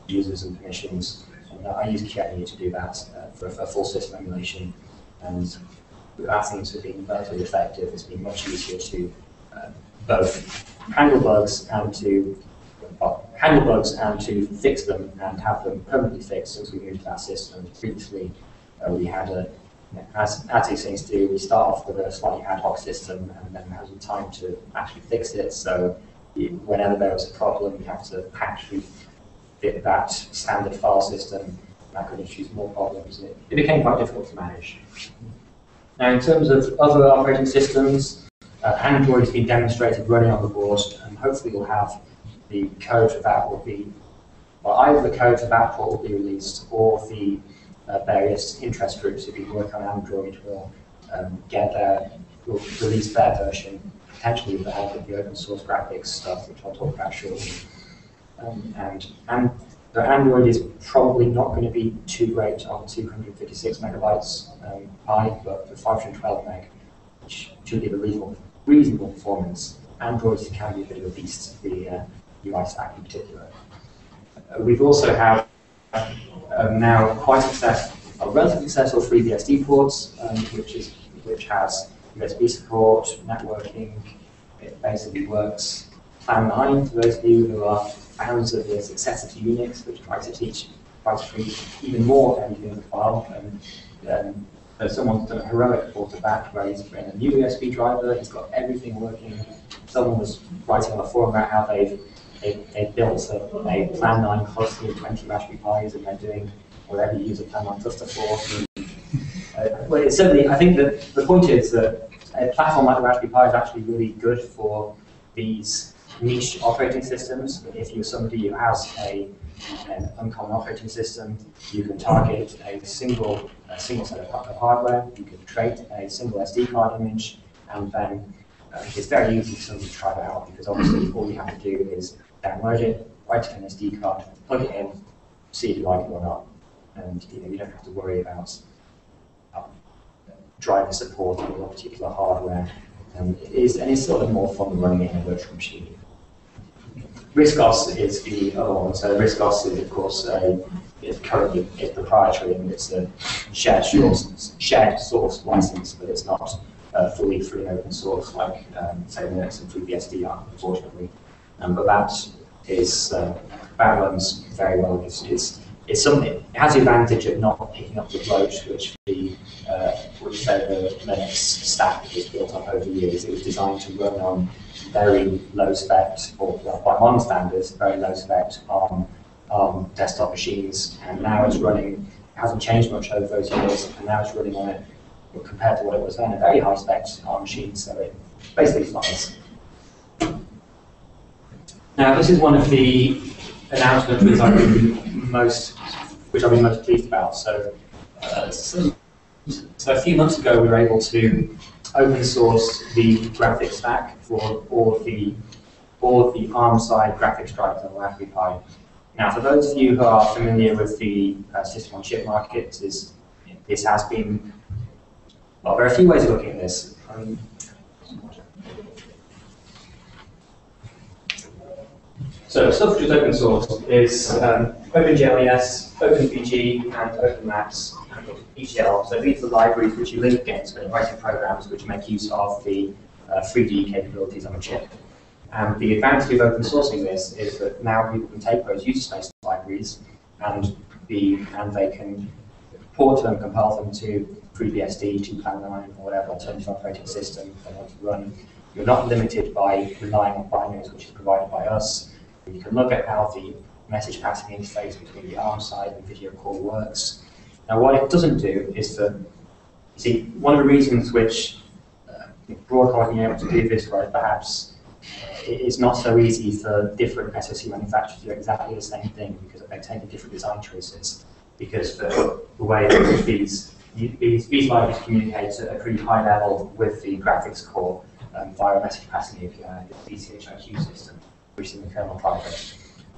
Speaker 4: users and permissions. And I use QEMU to do that for a full system emulation. And that seems to have been relatively effective. It's been much easier to both handle bugs and to fix them and have them permanently fixed since we moved to that system. Previously, we had as these things do, we start off with a slightly ad hoc system and then have some time to actually fix it. So whenever there was a problem, we have to actually fit that standard file system. That could introduce more problems. It became quite difficult to manage. Now, in terms of other operating systems, Android has been demonstrated running on the board, and hopefully we'll have the code for that will be, well, either the code for that port will be released, or the various interest groups who have been working on Android will will release their version, potentially with the help of the open source graphics stuff, which I'll talk about shortly. And the Android is probably not going to be too great on 256 megabytes Pi, but for 512 meg, which should give a reasonable performance. Android can be a bit of a beast, the UI stack in particular. We've also have now a relatively successful FreeBSD ports, which has USB support, networking. It basically works Plan 9 for those of you who are fans of the successor to Unix, which tries to treat even more everything in the file. And someone's done a heroic port of that, where he's written a new USB driver. He's got everything working. Someone was writing on the forum about how they built a Plan 9 cluster of 20 Raspberry Pis, and they're doing whatever you use a Plan 9 cluster for. Well, it's certainly, I think that the point is that a platform like the Raspberry Pi is actually really good for these niche operating systems. If you're somebody who has an uncommon operating system, you can target a single set of hardware. You can create a single SD card image, and then it's very easy for somebody to try that out, because obviously all you have to do is download it, write it in an SD card, plug it in, see if you like it or not, and you don't have to worry about driver support on your particular hardware. It's sort of more fun running it in a virtual machine. RISC-OS is the other one. So RISC-OS is, of course, it's currently proprietary, and it's a shared source license, but it's not fully free and open source like say Linux and FreeBSD are, unfortunately. But that runs very well. It's something. It has the advantage of not picking up the bloat, which the Linux stack was built up over the years. It was designed to run on very low spec, or by modern standards, very low spec ARM desktop machines, and now it's running. It hasn't changed much over those years, and now it's running on it compared to what it was then, a very high spec ARM machine. So it basically flies. Now, this is one of the announcements which I've been most pleased about. So a few months ago, we were able to open source the graphics stack for all of the ARM side graphics drivers on the Raspberry Pi. Now, for those of you who are familiar with the system on chip market, this has been, well, there are a few ways of looking at this. So stuff which is open source is OpenGLES, OpenVG, and OpenMaps, and ETL. So these are the libraries which you link against when you're writing programs which make use of the 3D capabilities on a chip. And the advantage of open sourcing this is that now people can take those user space libraries and they can port them, compile them to FreeBSD, to Plan 9, or whatever alternative operating system they want to run. You're not limited by relying on binaries, which is provided by us. You can look at how the message passing interface between the ARM side and video core works. Now, what it doesn't do is that, you see, one of the reasons which Broadcom being able to do this, right, perhaps it's not so easy for different SoC manufacturers to do exactly the same thing because they're taking different design choices. Because the way that these libraries communicate at a pretty high level with the graphics core via a message passing API, the BCS system, which is in the kernel private.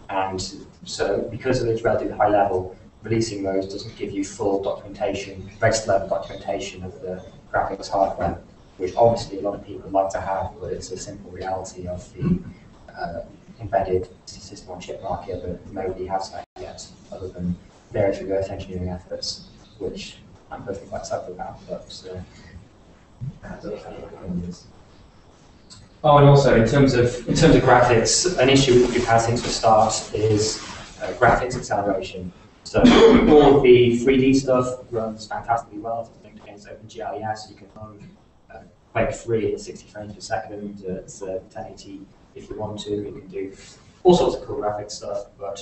Speaker 4: And so, because of its relatively high level, releasing those doesn't give you full documentation, register level documentation of the graphics hardware, which obviously a lot of people like to have, but it's a simple reality of the embedded system on chip market that nobody has that yet, other than various reverse engineering efforts, which I'm personally quite excited about, but oh, and also in terms of graphics, an issue that we've had since the start is graphics acceleration. So all of the 3D stuff runs fantastically well. It's linked against OpenGLES. You can run Quake 3 at 60 frames per second. It's 1080 if you want to. You can do all sorts of cool graphics stuff, but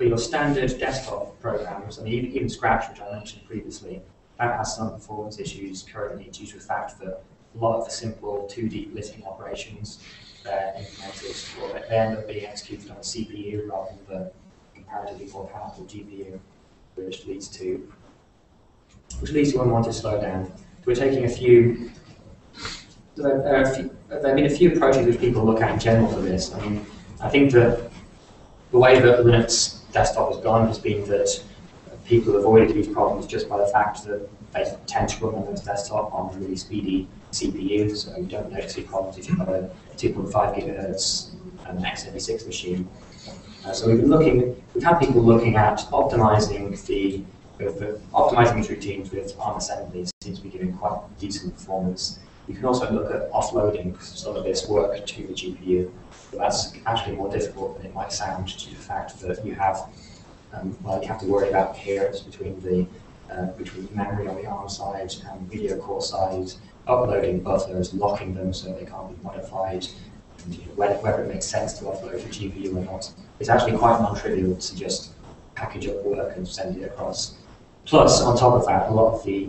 Speaker 4: your standard desktop programs, and even Scratch, which I mentioned previously, that has some performance issues currently due to the fact that a lot of the simple 2D listing operations they're implemented, or they end up being executed on a CPU rather than the comparatively more powerful GPU, which leads to unwanted slowdown. We're taking a few. There have been a few approaches which people look at in general for this. I mean, I think that the way that Linux desktop has gone has been that people avoided these problems just by the fact that they tend to run on Linux desktop on a really speedy CPU, so you don't notice these problems if you've got a 2.5 gigahertz x86 machine. So we've had people looking at optimizing optimizing these routines with ARM assemblies. Seems to be giving quite decent performance. You can also look at offloading some of this work to the GPU. But that's actually more difficult than it might sound due to the fact that you have you have to worry about coherence between the memory on the ARM side and video core side, uploading buffers, locking them so they can't be modified, and whether it makes sense to offload the GPU or not. It's actually quite non-trivial to just package up work and send it across. Plus, on top of that, a lot of the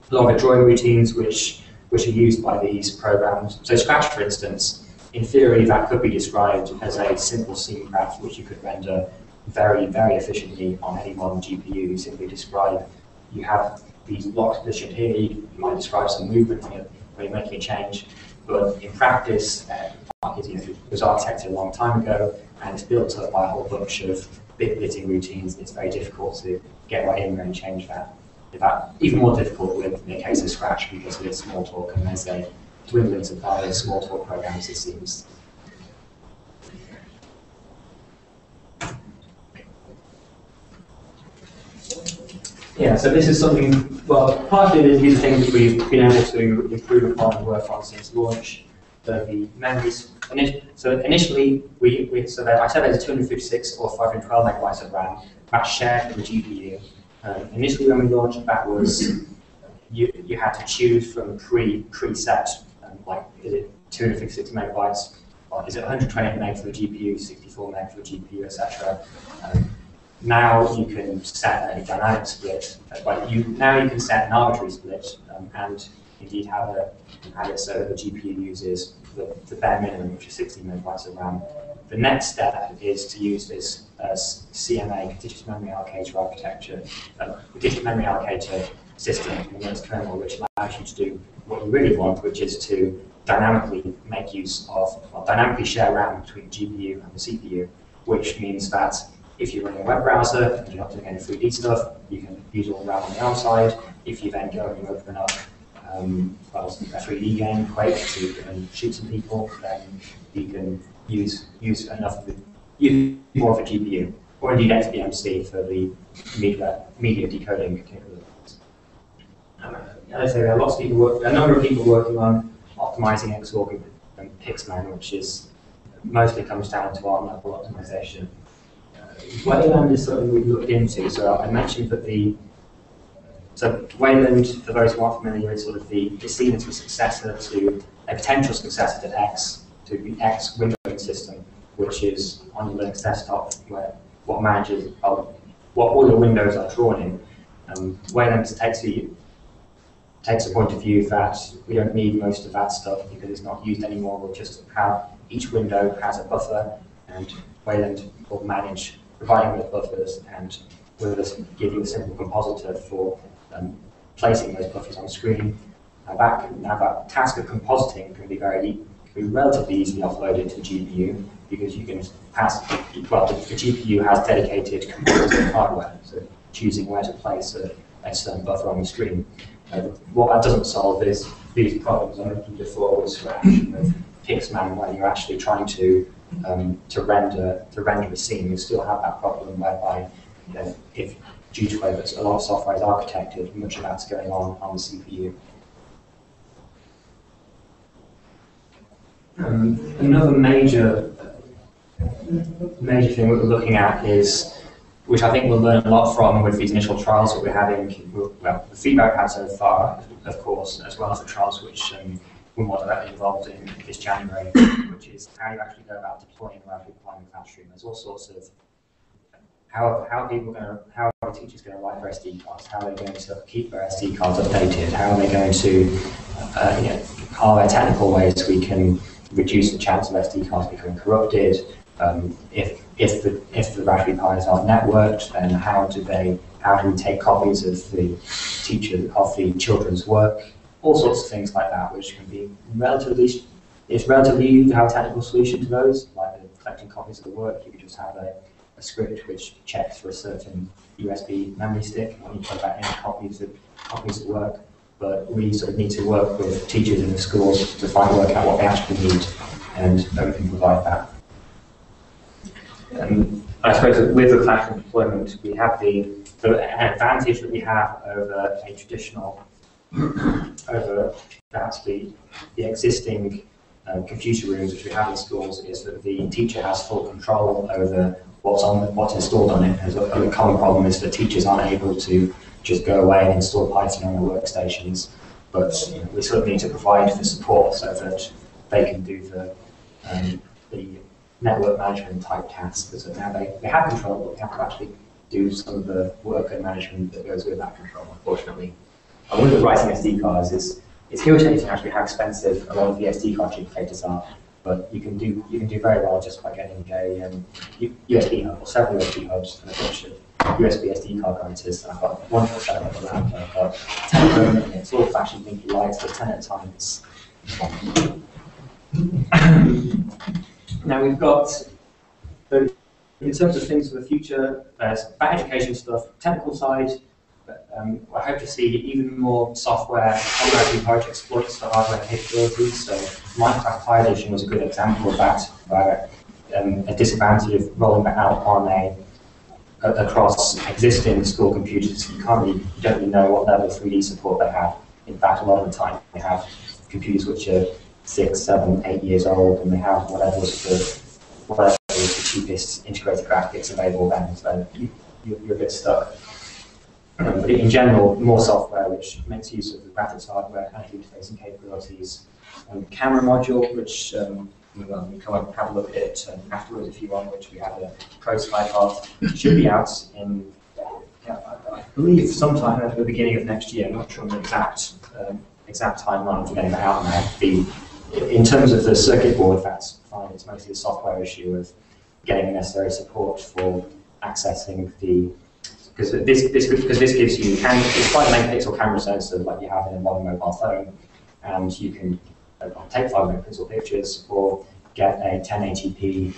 Speaker 4: drawing routines which are used by these programs. So Scratch, for instance, in theory, that could be described as a simple scene graph which you could render very, very efficiently on any modern GPU. You simply describe, you have these blocks positioned here, you might describe some movement when you're making a change, but in practice, it was architected a long time ago, and it's built up by a whole bunch of bit-splitting routines, and it's very difficult to get right in there and change that. In fact, even more difficult in the case of Scratch because of its Smalltalk, and there's a dwindling supply of Smalltalk programs, it seems. Yeah, so this is something, well, partly these are things that we've been able to improve upon and work on since launch. So the memories, so initially, I said there's 256 or 512 megabytes of RAM that's shared with the GPU. Initially, when we launched, that was you had to choose from preset, like is it 256 megabytes, or is it 128 meg for the GPU, 64 meg for the GPU, etc. Now you can set a dynamic split. Now you can set an arbitrary split, and indeed have it so that the GPU uses the bare minimum, which is 16 megabytes of RAM. The next step is to use this CMA, continuous memory allocator architecture, continuous memory allocator system in the Linux kernel, which allows you to do what you really want, which is to dynamically make use of, or dynamically share RAM between the GPU and the CPU, which means that if you're running a web browser and you're not doing any 3D stuff, you can use all the RAM on the outside. If you then go and you open up a 3D game, Quake, to shoot some people, then you can use more of a GPU, or indeed XBMC for the media decoding capabilities. As I say, there are a number of people working on optimizing XORG and Pixman, which mostly comes down to ARM level optimization. Wayland is something we've looked into. So I mentioned that Wayland, for those who aren't familiar, is sort of is seen as a successor to a potential successor to X, to the X windowing system, which is on your Linux desktop, where what all your windows are drawn in. Wayland takes a point of view that we don't need most of that stuff because it's not used anymore. We'll just have each window has a buffer, and Wayland will manage providing those buffers, and we'll just give you a simple compositor for placing those buffers on screen. Now that task of compositing can be relatively easily offloaded to the GPU, because you can the GPU has dedicated compositing hardware, so choosing where to place a certain buffer on the screen. What that doesn't solve is these problems I mentioned before with Scratch, with Pixman, where you're actually trying to render a scene. You still have that problem whereby, if due to the way that a lot of software is architected, much of that's going on the CPU. Another major thing we're looking at is, which I think we'll learn a lot from with these initial trials that we're having, well, the feedback we've had so far, of course, as well as the trials which we're more directly involved in this January, which is how you actually go about deploying a Raspberry Pi in the classroom. There's all sorts of how are teachers going to write their SD cards? How are they going to keep their SD cards updated? How are they going to, are there technical ways we can reduce the chance of SD cards becoming corrupted? If the Raspberry Pis aren't networked, then how do we take copies of the children's work? All sorts of things like that, which can be relatively easy to have a technical solution to those, like collecting copies of the work. You could just have a script which checks for a certain USB memory stick, and when you plug that in, copies of work. But we sort of need to work with teachers in the schools to work out what they actually need, and then we can provide that. I suppose that with the classroom deployment, we have the advantage that we have over a traditional, over perhaps the existing computer rooms which we have in schools, is that the teacher has full control over what's installed on it. A common problem is that teachers aren't able to just go away and install Python on their workstations, but we sort of need to provide the support so that they can do the network management type tasks. So now they have control, but they have to actually do some of the work and management that goes with that control, unfortunately. And one of the writing SD cards is irritating actually how expensive a lot of the SD card duplicators are, but you can do very well just by getting a USB hub, or several USB hubs, and a bunch of USB SD card writers. I've got a wonderful setup of that. I've got 10 of them, it's all fashioned thinky lights, so 10 at a time. Now we've got, in terms of things for the future, there's about education stuff, technical side. I hope to see even more software on Raspberry Pi to exploit the hardware capabilities. So Minecraft Pi Edition was a good example of that, where a disadvantage of rolling that out on across existing school computers. You don't really know what level of 3D support they have. In fact, a lot of the time they have computers which are 6, 7, 8 years old, and they have whatever is the cheapest integrated graphics available then. So you're a bit stuck. But in general, more software which makes use of the graphics hardware and interfacing capabilities. Camera module, which you can come up and have a look at it afterwards if you want, which we have a prototype of. Should be out in, I believe, sometime at the beginning of next year. I'm not sure on the exact timeline for getting that out now. In terms of the circuit board, that's fine. It's mostly a software issue of getting the necessary support for accessing the. Because this gives you, it's quite a megapixel camera sensor like you have in a modern mobile phone, and you can take 5 megapixel pictures or get a 1080p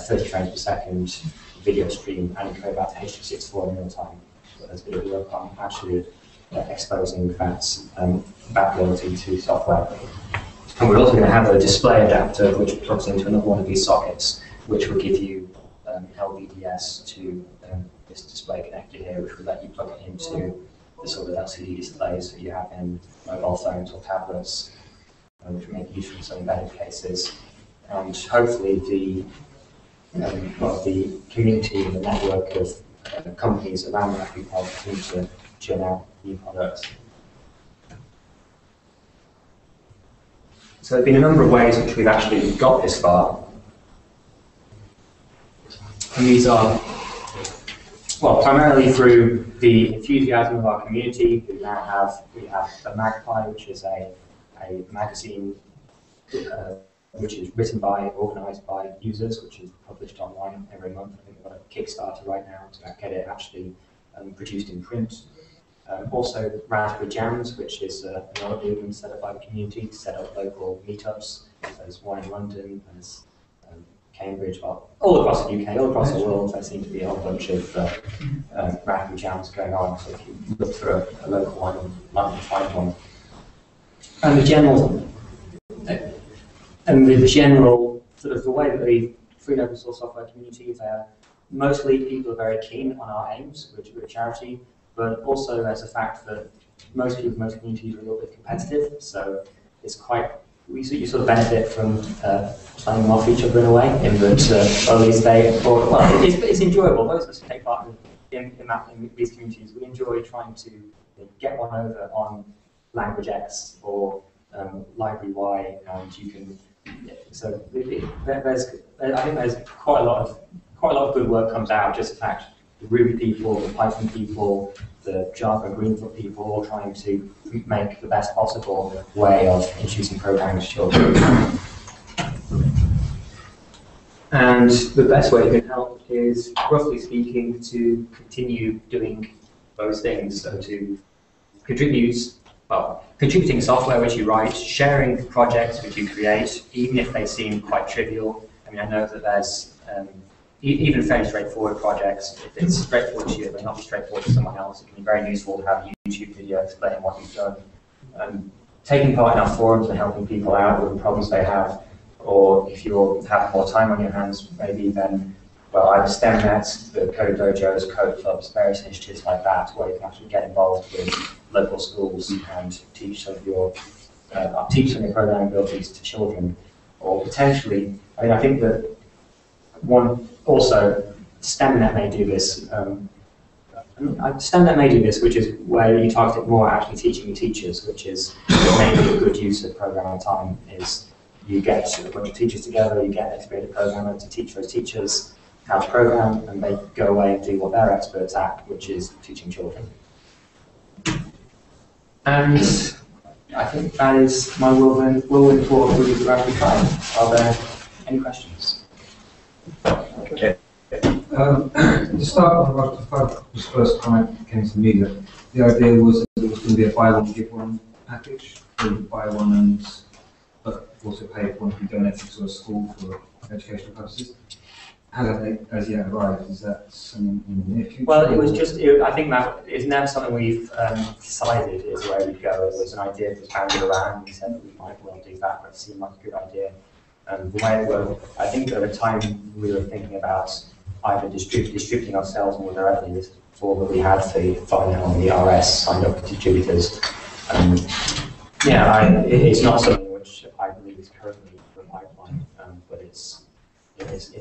Speaker 4: 30 frames per second video stream and encode that to H.264 in real time. So there's a bit of work on actually exposing that loyalty to software. And we're also going to have a display adapter which plugs into another one of these sockets, which will give you LVDS to this display connector here, which will let you plug it into the sort of LCD displays that you have in mobile phones or tablets, which will make use in some embedded cases. And hopefully the community and the network of companies around the Raspberry Pi continue to churn out new products. So there have been a number of ways in which we've actually got this far. And these are well, primarily through the enthusiasm of our community. We have the Magpie, which is a magazine which is written by, organised by users, which is published online every month. I think we've got a Kickstarter right now to get it actually produced in print. Also, Raspberry Jams, which is another movement set up by the community to set up local meetups. There's one in London, there's Cambridge, well, all across the UK, all across the world. There seems to be a whole bunch of Raspberry Jams going on. So if you look for a local one, you might find one. And the general sort of the way that the free and open source software community, mostly people are very keen on our aims, which we're a charity, but also there's the fact that most people, most communities are a little bit competitive, so it's quite, you sort of benefit from playing off each other in a way, in that it's enjoyable. Those of us who take part in these communities, we enjoy trying to get one over on language X or library Y, and you can. So I think there's quite a lot of good work comes out. Just the fact the Ruby people, the Python people, the Java and Greenfoot people, all trying to make the best possible way of introducing programming to children. And the best way it can help is, roughly speaking, to continue doing those things. So to contributing software which you write, sharing projects which you create, even if they seem quite trivial. I mean, I know that there's even fairly straightforward projects. If it's straightforward to you, it may not be straightforward to someone else. It can be very useful to have a YouTube video explaining what you've done. Taking part in our forums and helping people out with the problems they have, or if you have more time on your hands, maybe then, well, either STEMnet, the Code Dojos, Code Clubs, various initiatives like that, where you can actually get involved with local schools and teach some of your programming abilities to children, or potentially, I mean, I think that one also STEMnet may do this. STEMnet may do this, which is where you target it more actually teaching your teachers, which is maybe a good use of programming time. Is you get a bunch of teachers together, you get an experienced programmer to teach those teachers how to program, and they go away and do what they're experts at, which is teaching children. And I think that is my whirlwind tour through the Bradbury Pi. Are there any questions?
Speaker 5: Okay. To start off, the first comment came to me that the idea was that it was going to be a buy one, give one package. So you buy one but also pay for one if you donate it to a school for educational purposes. Has that as yet arrived? Is that something in the near future?
Speaker 4: Well, it was just, I think that is never something we've decided is where we'd go. It was an idea that was bandied around, and we said that we might well do that, but it seemed like a good idea. The way it worked, I think at the time we were thinking about either distributing ourselves more directly with before that we had the finding on the RS signed up distributors. It's not something which I believe is currently in the pipeline, but it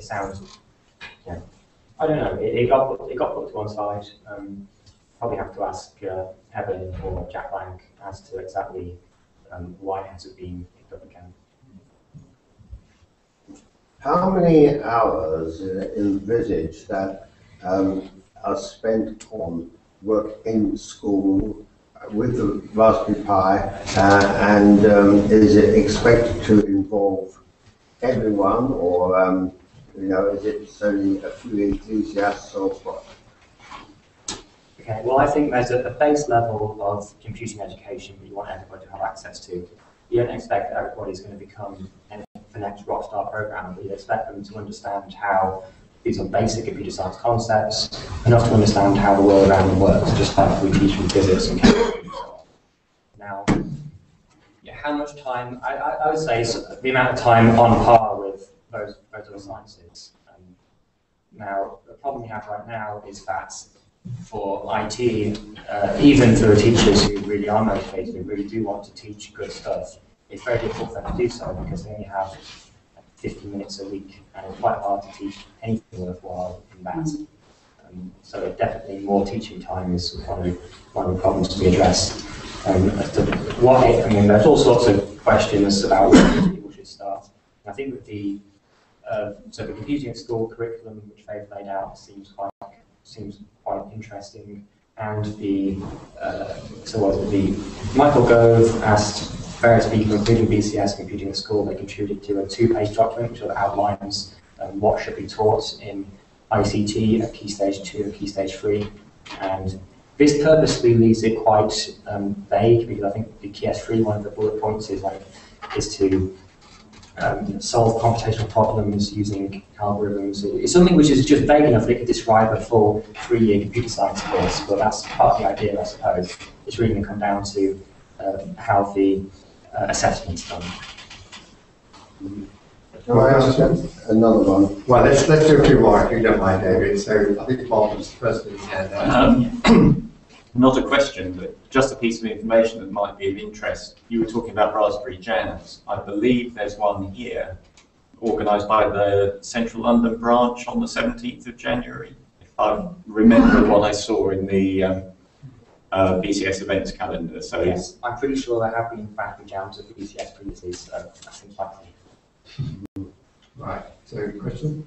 Speaker 4: sounds, yeah, I don't know. It got put to one side. Probably have to ask Evan or Jack Blank as to exactly why it hasn't been picked up again.
Speaker 3: How many hours envisage that are spent on work in school with the Raspberry Pi, and is it expected to involve everyone, or is it only a few enthusiasts or what?
Speaker 4: Okay, well, I think there's a base level of computing education that you want everybody to have access to. You don't expect that everybody's going to become the next rockstar programmer, but you expect them to understand how these are basic computer science concepts, enough to understand how the world around them works, just like we teach them physics and chemistry and so on. Now, how much time? I would say the amount of time on par with those other sciences. Now, the problem we have right now is that for IT, even for the teachers who really are motivated, who really do want to teach good stuff, it's very difficult for them to do so because they only have 50 minutes a week, and it's quite hard to teach anything worthwhile in that. So definitely more teaching time is one of the problems to be addressed. As to why, I mean, there's all sorts of questions about where people should start. I think that the computing at school curriculum which they've laid out seems quite seems quite interesting. And Michael Gove asked various people, including BCS Computing at School, they contributed to a 2-page document which outlines what should be taught in ICT at Key Stage 2 and Key Stage 3. And this purposely leaves it quite vague, because I think the Key Stage 3, one of the bullet points is to solve computational problems using algorithms. It's something which is just vague enough that it could describe a full 3-year computer science course, but that's part of the idea, I suppose. It's really going to come down to how the assessment's done.
Speaker 3: Can I ask another one?
Speaker 1: Well, let's do a few more if you don't mind, David. So I think Bob was the first in hand.
Speaker 6: Not a question, but just a piece of information that might be of interest. You were talking about Raspberry Jams. I believe there's one here, organised by the Central London branch on the 17th of January, if I remember what I saw in the BCS events calendar. So
Speaker 4: yes, I'm pretty sure there have been faculty jams at the BCS previously, so that seems likely.
Speaker 1: Right, so question?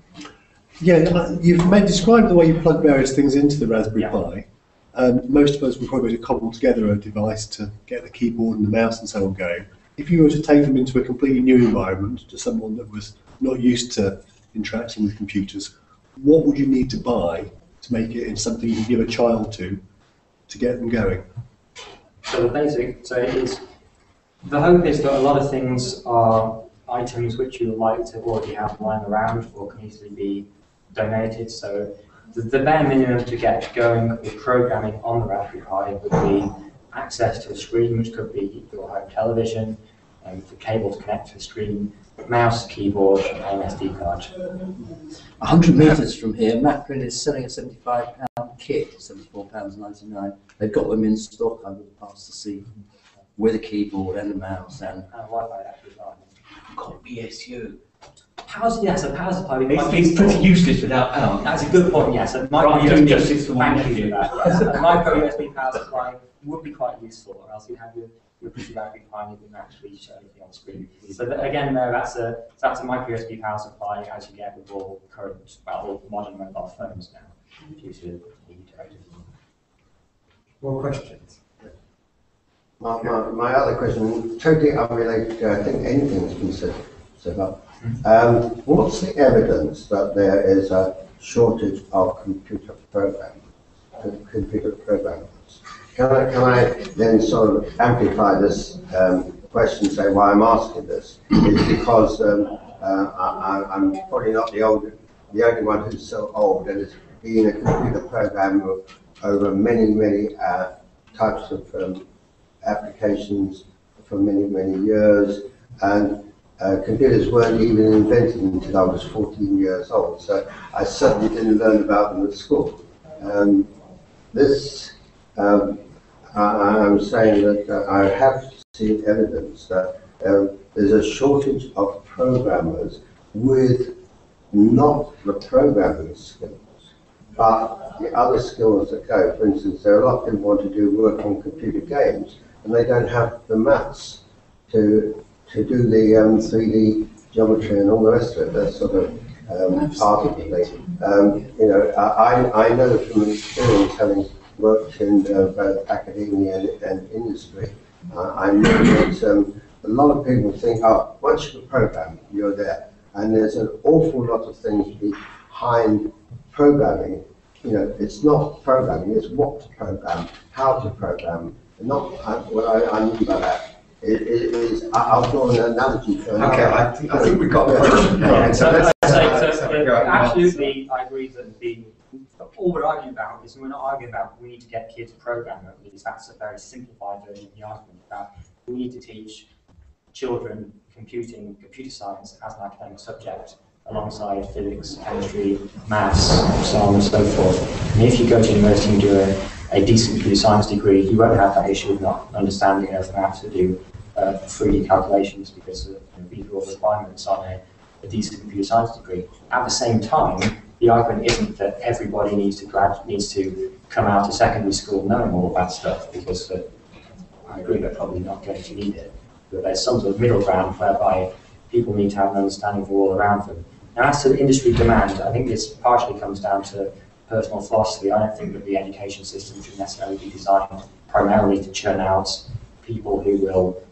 Speaker 7: Yeah, you've described the way you plug various things into the Raspberry Pi. Most of us will probably cobble together a device to get the keyboard and the mouse and so on going. If you were to take them into a completely new environment, to someone that was not used to interacting with computers, what would you need to buy to make it into something you can give a child to get them going?
Speaker 4: So the hope is that a lot of things are items which you would like to already have lying around or can easily be donated. So the bare minimum to get going with programming on the Raspberry Pi would be access to a screen, which could be your home television, the cable to connect to the screen, mouse, keyboard, and an SD card.
Speaker 8: 100 metres from here, Macrin is selling a £75 kit, £74.99. They've got them in stock. I walked past to see with a keyboard and a mouse and
Speaker 4: Wi-Fi actually.
Speaker 8: got PSU.
Speaker 4: Power supply.
Speaker 8: It's pretty useless without power.
Speaker 4: That's a good point, yes. A micro USB power supply would be quite useful, or else you have your PC Raspberry Pi and you can actually show anything on the screen. So again, no, that's a micro USB power supply as you get with all current, all modern mobile phones now. Due to
Speaker 1: More questions?
Speaker 3: My other question, totally unrelated to, I think anything's been said about. What's the evidence that there is a shortage of computer programmers? Can I then sort of amplify this question, say why I'm asking this? Is because I'm probably not the only one who's so old and has been a computer programmer over many types of applications for many years, and computers weren't even invented until I was 14 years old, so I certainly didn't learn about them at school. I'm saying that I have seen evidence that there's a shortage of programmers with not the programming skills, but the other skills that go. For instance, there are a lot of people who want to do work on computer games, and they don't have the maths to do the 3D geometry and all the rest of it. That's sort of part of the thing. I know from experience, having worked in both academia and industry, I know that a lot of people think, oh, once you can program, you're there. And there's an awful lot of things behind programming. It's not programming, it's what to program, how to program. Not what I mean by that is I'll draw an analogy for
Speaker 1: Okay, I think we've got the question.
Speaker 4: Absolutely, I agree that all we're arguing about is we're not arguing about we need to get kids programming, at least that's a very simplified version of the argument about we need to teach children computer science as an academic subject alongside physics, chemistry, maths, so on and so forth. And if you go to university and do a decent computer science degree, you won't have that issue of not understanding enough maths to do 3D calculations, because these are all requirements on a decent computer science degree. At the same time, the argument isn't that everybody needs to come out of secondary school knowing all of that stuff, because I agree they're probably not going to need it. But there's some sort of middle ground whereby people need to have an understanding of the world around them. Now, as to the industry demand, I think this partially comes down to personal philosophy. I don't think that the education system should necessarily be designed primarily to churn out people who will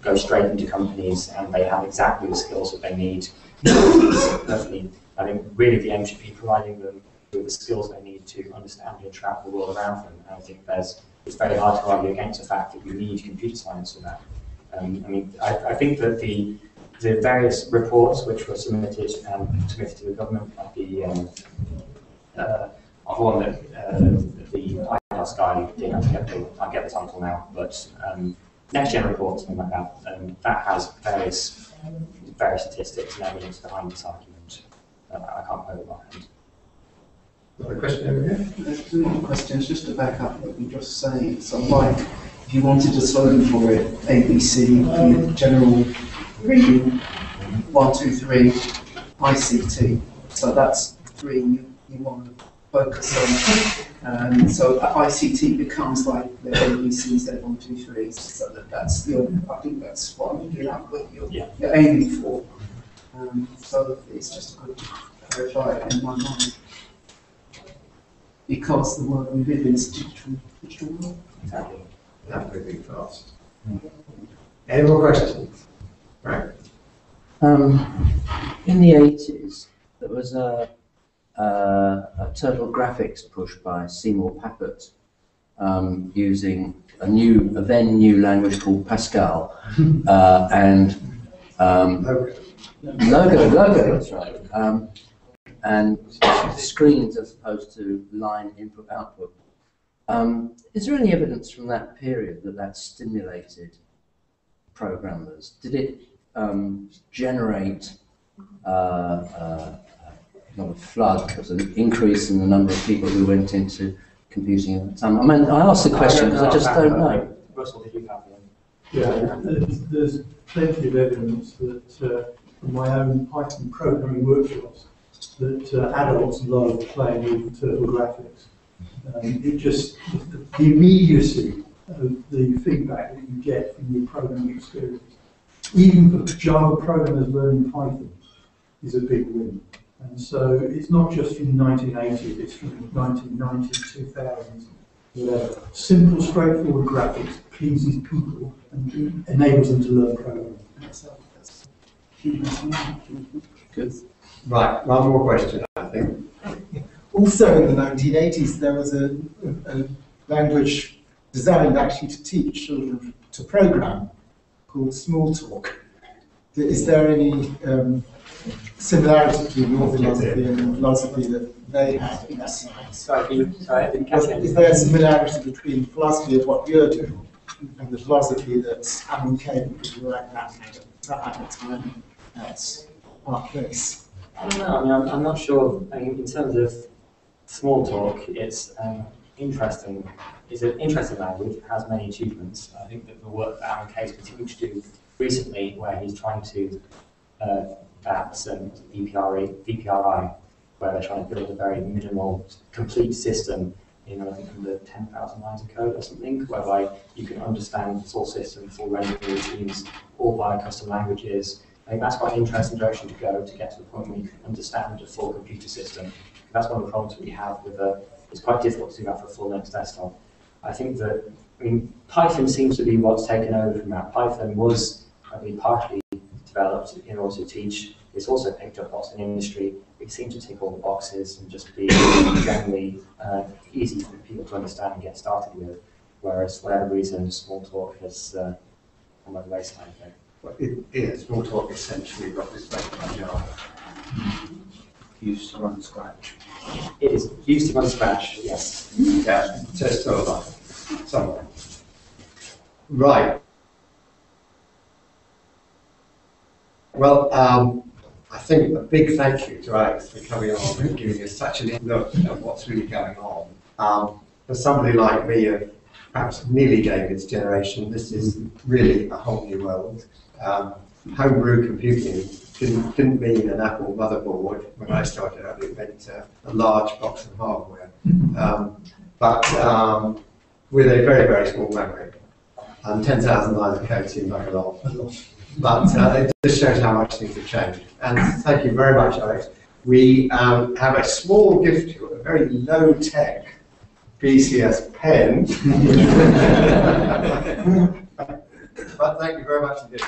Speaker 4: go straight into companies and they have exactly the skills that they need. Perfectly. I think really the aim should be providing them with the skills they need to understand and interact with the world around them. And I think it's very hard to argue against the fact that you need computer science for that. I think that the various reports which were submitted to the government, like the one that the IDOS guy did, I get the title now, but Next Gen report, something like that, that has various statistics and evidence behind this argument. I can't quote it offhand.
Speaker 1: Another question over here?
Speaker 9: Two questions, just to back up what you were just saying. So, like, if you wanted a slogan for it, ABC, general reading, 1, 2, 3, ICT. So that's 3 you want to focus on. So ICT becomes like the ABCs, there 1, 2, 3. So that's I think that's what you're aiming for. So it's just good to clarify it in my mind. Because the world we live in is digital world.
Speaker 1: Exactly. That's moving fast. Any more questions? Right.
Speaker 8: In the 80s, there was a turtle graphics push by Seymour Papert using a then new language called Pascal and logo, that's right. And screens as opposed to line input output. Is there any evidence from that period that stimulated programmers? Did it generate not a flood, but an increase in the number of people who went into computing at the time? I mean, I ask the question because I just don't know.
Speaker 4: Russell, did you have one?
Speaker 10: Yeah, there's plenty of evidence that from my own Python programming workshops that adults love playing with turtle graphics. The immediacy of the feedback that you get from your programming experience, even for Java programmers learning Python, is a big win. And so it's not just from the 1980s, it's from the 1990s, 2000s, whatever. Simple, straightforward graphics pleases people and enables them to learn programming.
Speaker 8: Good.
Speaker 1: Right, one more question, I think.
Speaker 11: Also in the 1980s, there was a language designed actually to teach children to program called Smalltalk. Is there any similarity between your philosophy and the philosophy that they had?
Speaker 4: Sorry, I didn't catch it.
Speaker 11: Is there a similarity between the philosophy of what you're doing and the philosophy that Alan came because you were at that time at our place?
Speaker 4: I don't know. I mean, I'm not sure. I mean, in terms of Smalltalk, it's interesting. It's an interesting language. It has many achievements. I think that the work that Alan Kay's continued to do recently, where he's trying to perhaps VPRI, where they're trying to build a very minimal, complete system in, I think, under 10,000 lines of code or something, whereby you can understand the full system, full range of routines, all via custom languages. I think that's quite an interesting direction to go to get to the point where you can understand a full computer system. That's one of the problems we have with it's quite difficult to do that for a full Linux desktop. I think that, Python seems to be what's taken over from that. Python was, I believe, partially developed in order to teach. It's also picked up lots in industry. It seems to tick all the boxes and just be generally easy for people to understand and get started with. Whereas, for whatever reason, Smalltalk has on the wayside there.
Speaker 1: Well, it is. Smalltalk essentially got replaced by Java.
Speaker 11: Used to run Scratch.
Speaker 4: It is used to run Scratch, yes.
Speaker 1: Yeah, just sort of somewhere. Right. Well, I think a big thank you to Alex for coming on and giving us such an look at what's really going on. For somebody like me of perhaps nearly David's generation, this is really a whole new world. Homebrew computing didn't mean an Apple motherboard when I started out. It meant a large box of hardware, but with a very, very small memory. 10,000 lines of code seemed like a lot. But it just shows how much things have changed. And thank you very much, Alex. we have a small gift to you, a very low-tech BCS pen. But thank you very much indeed.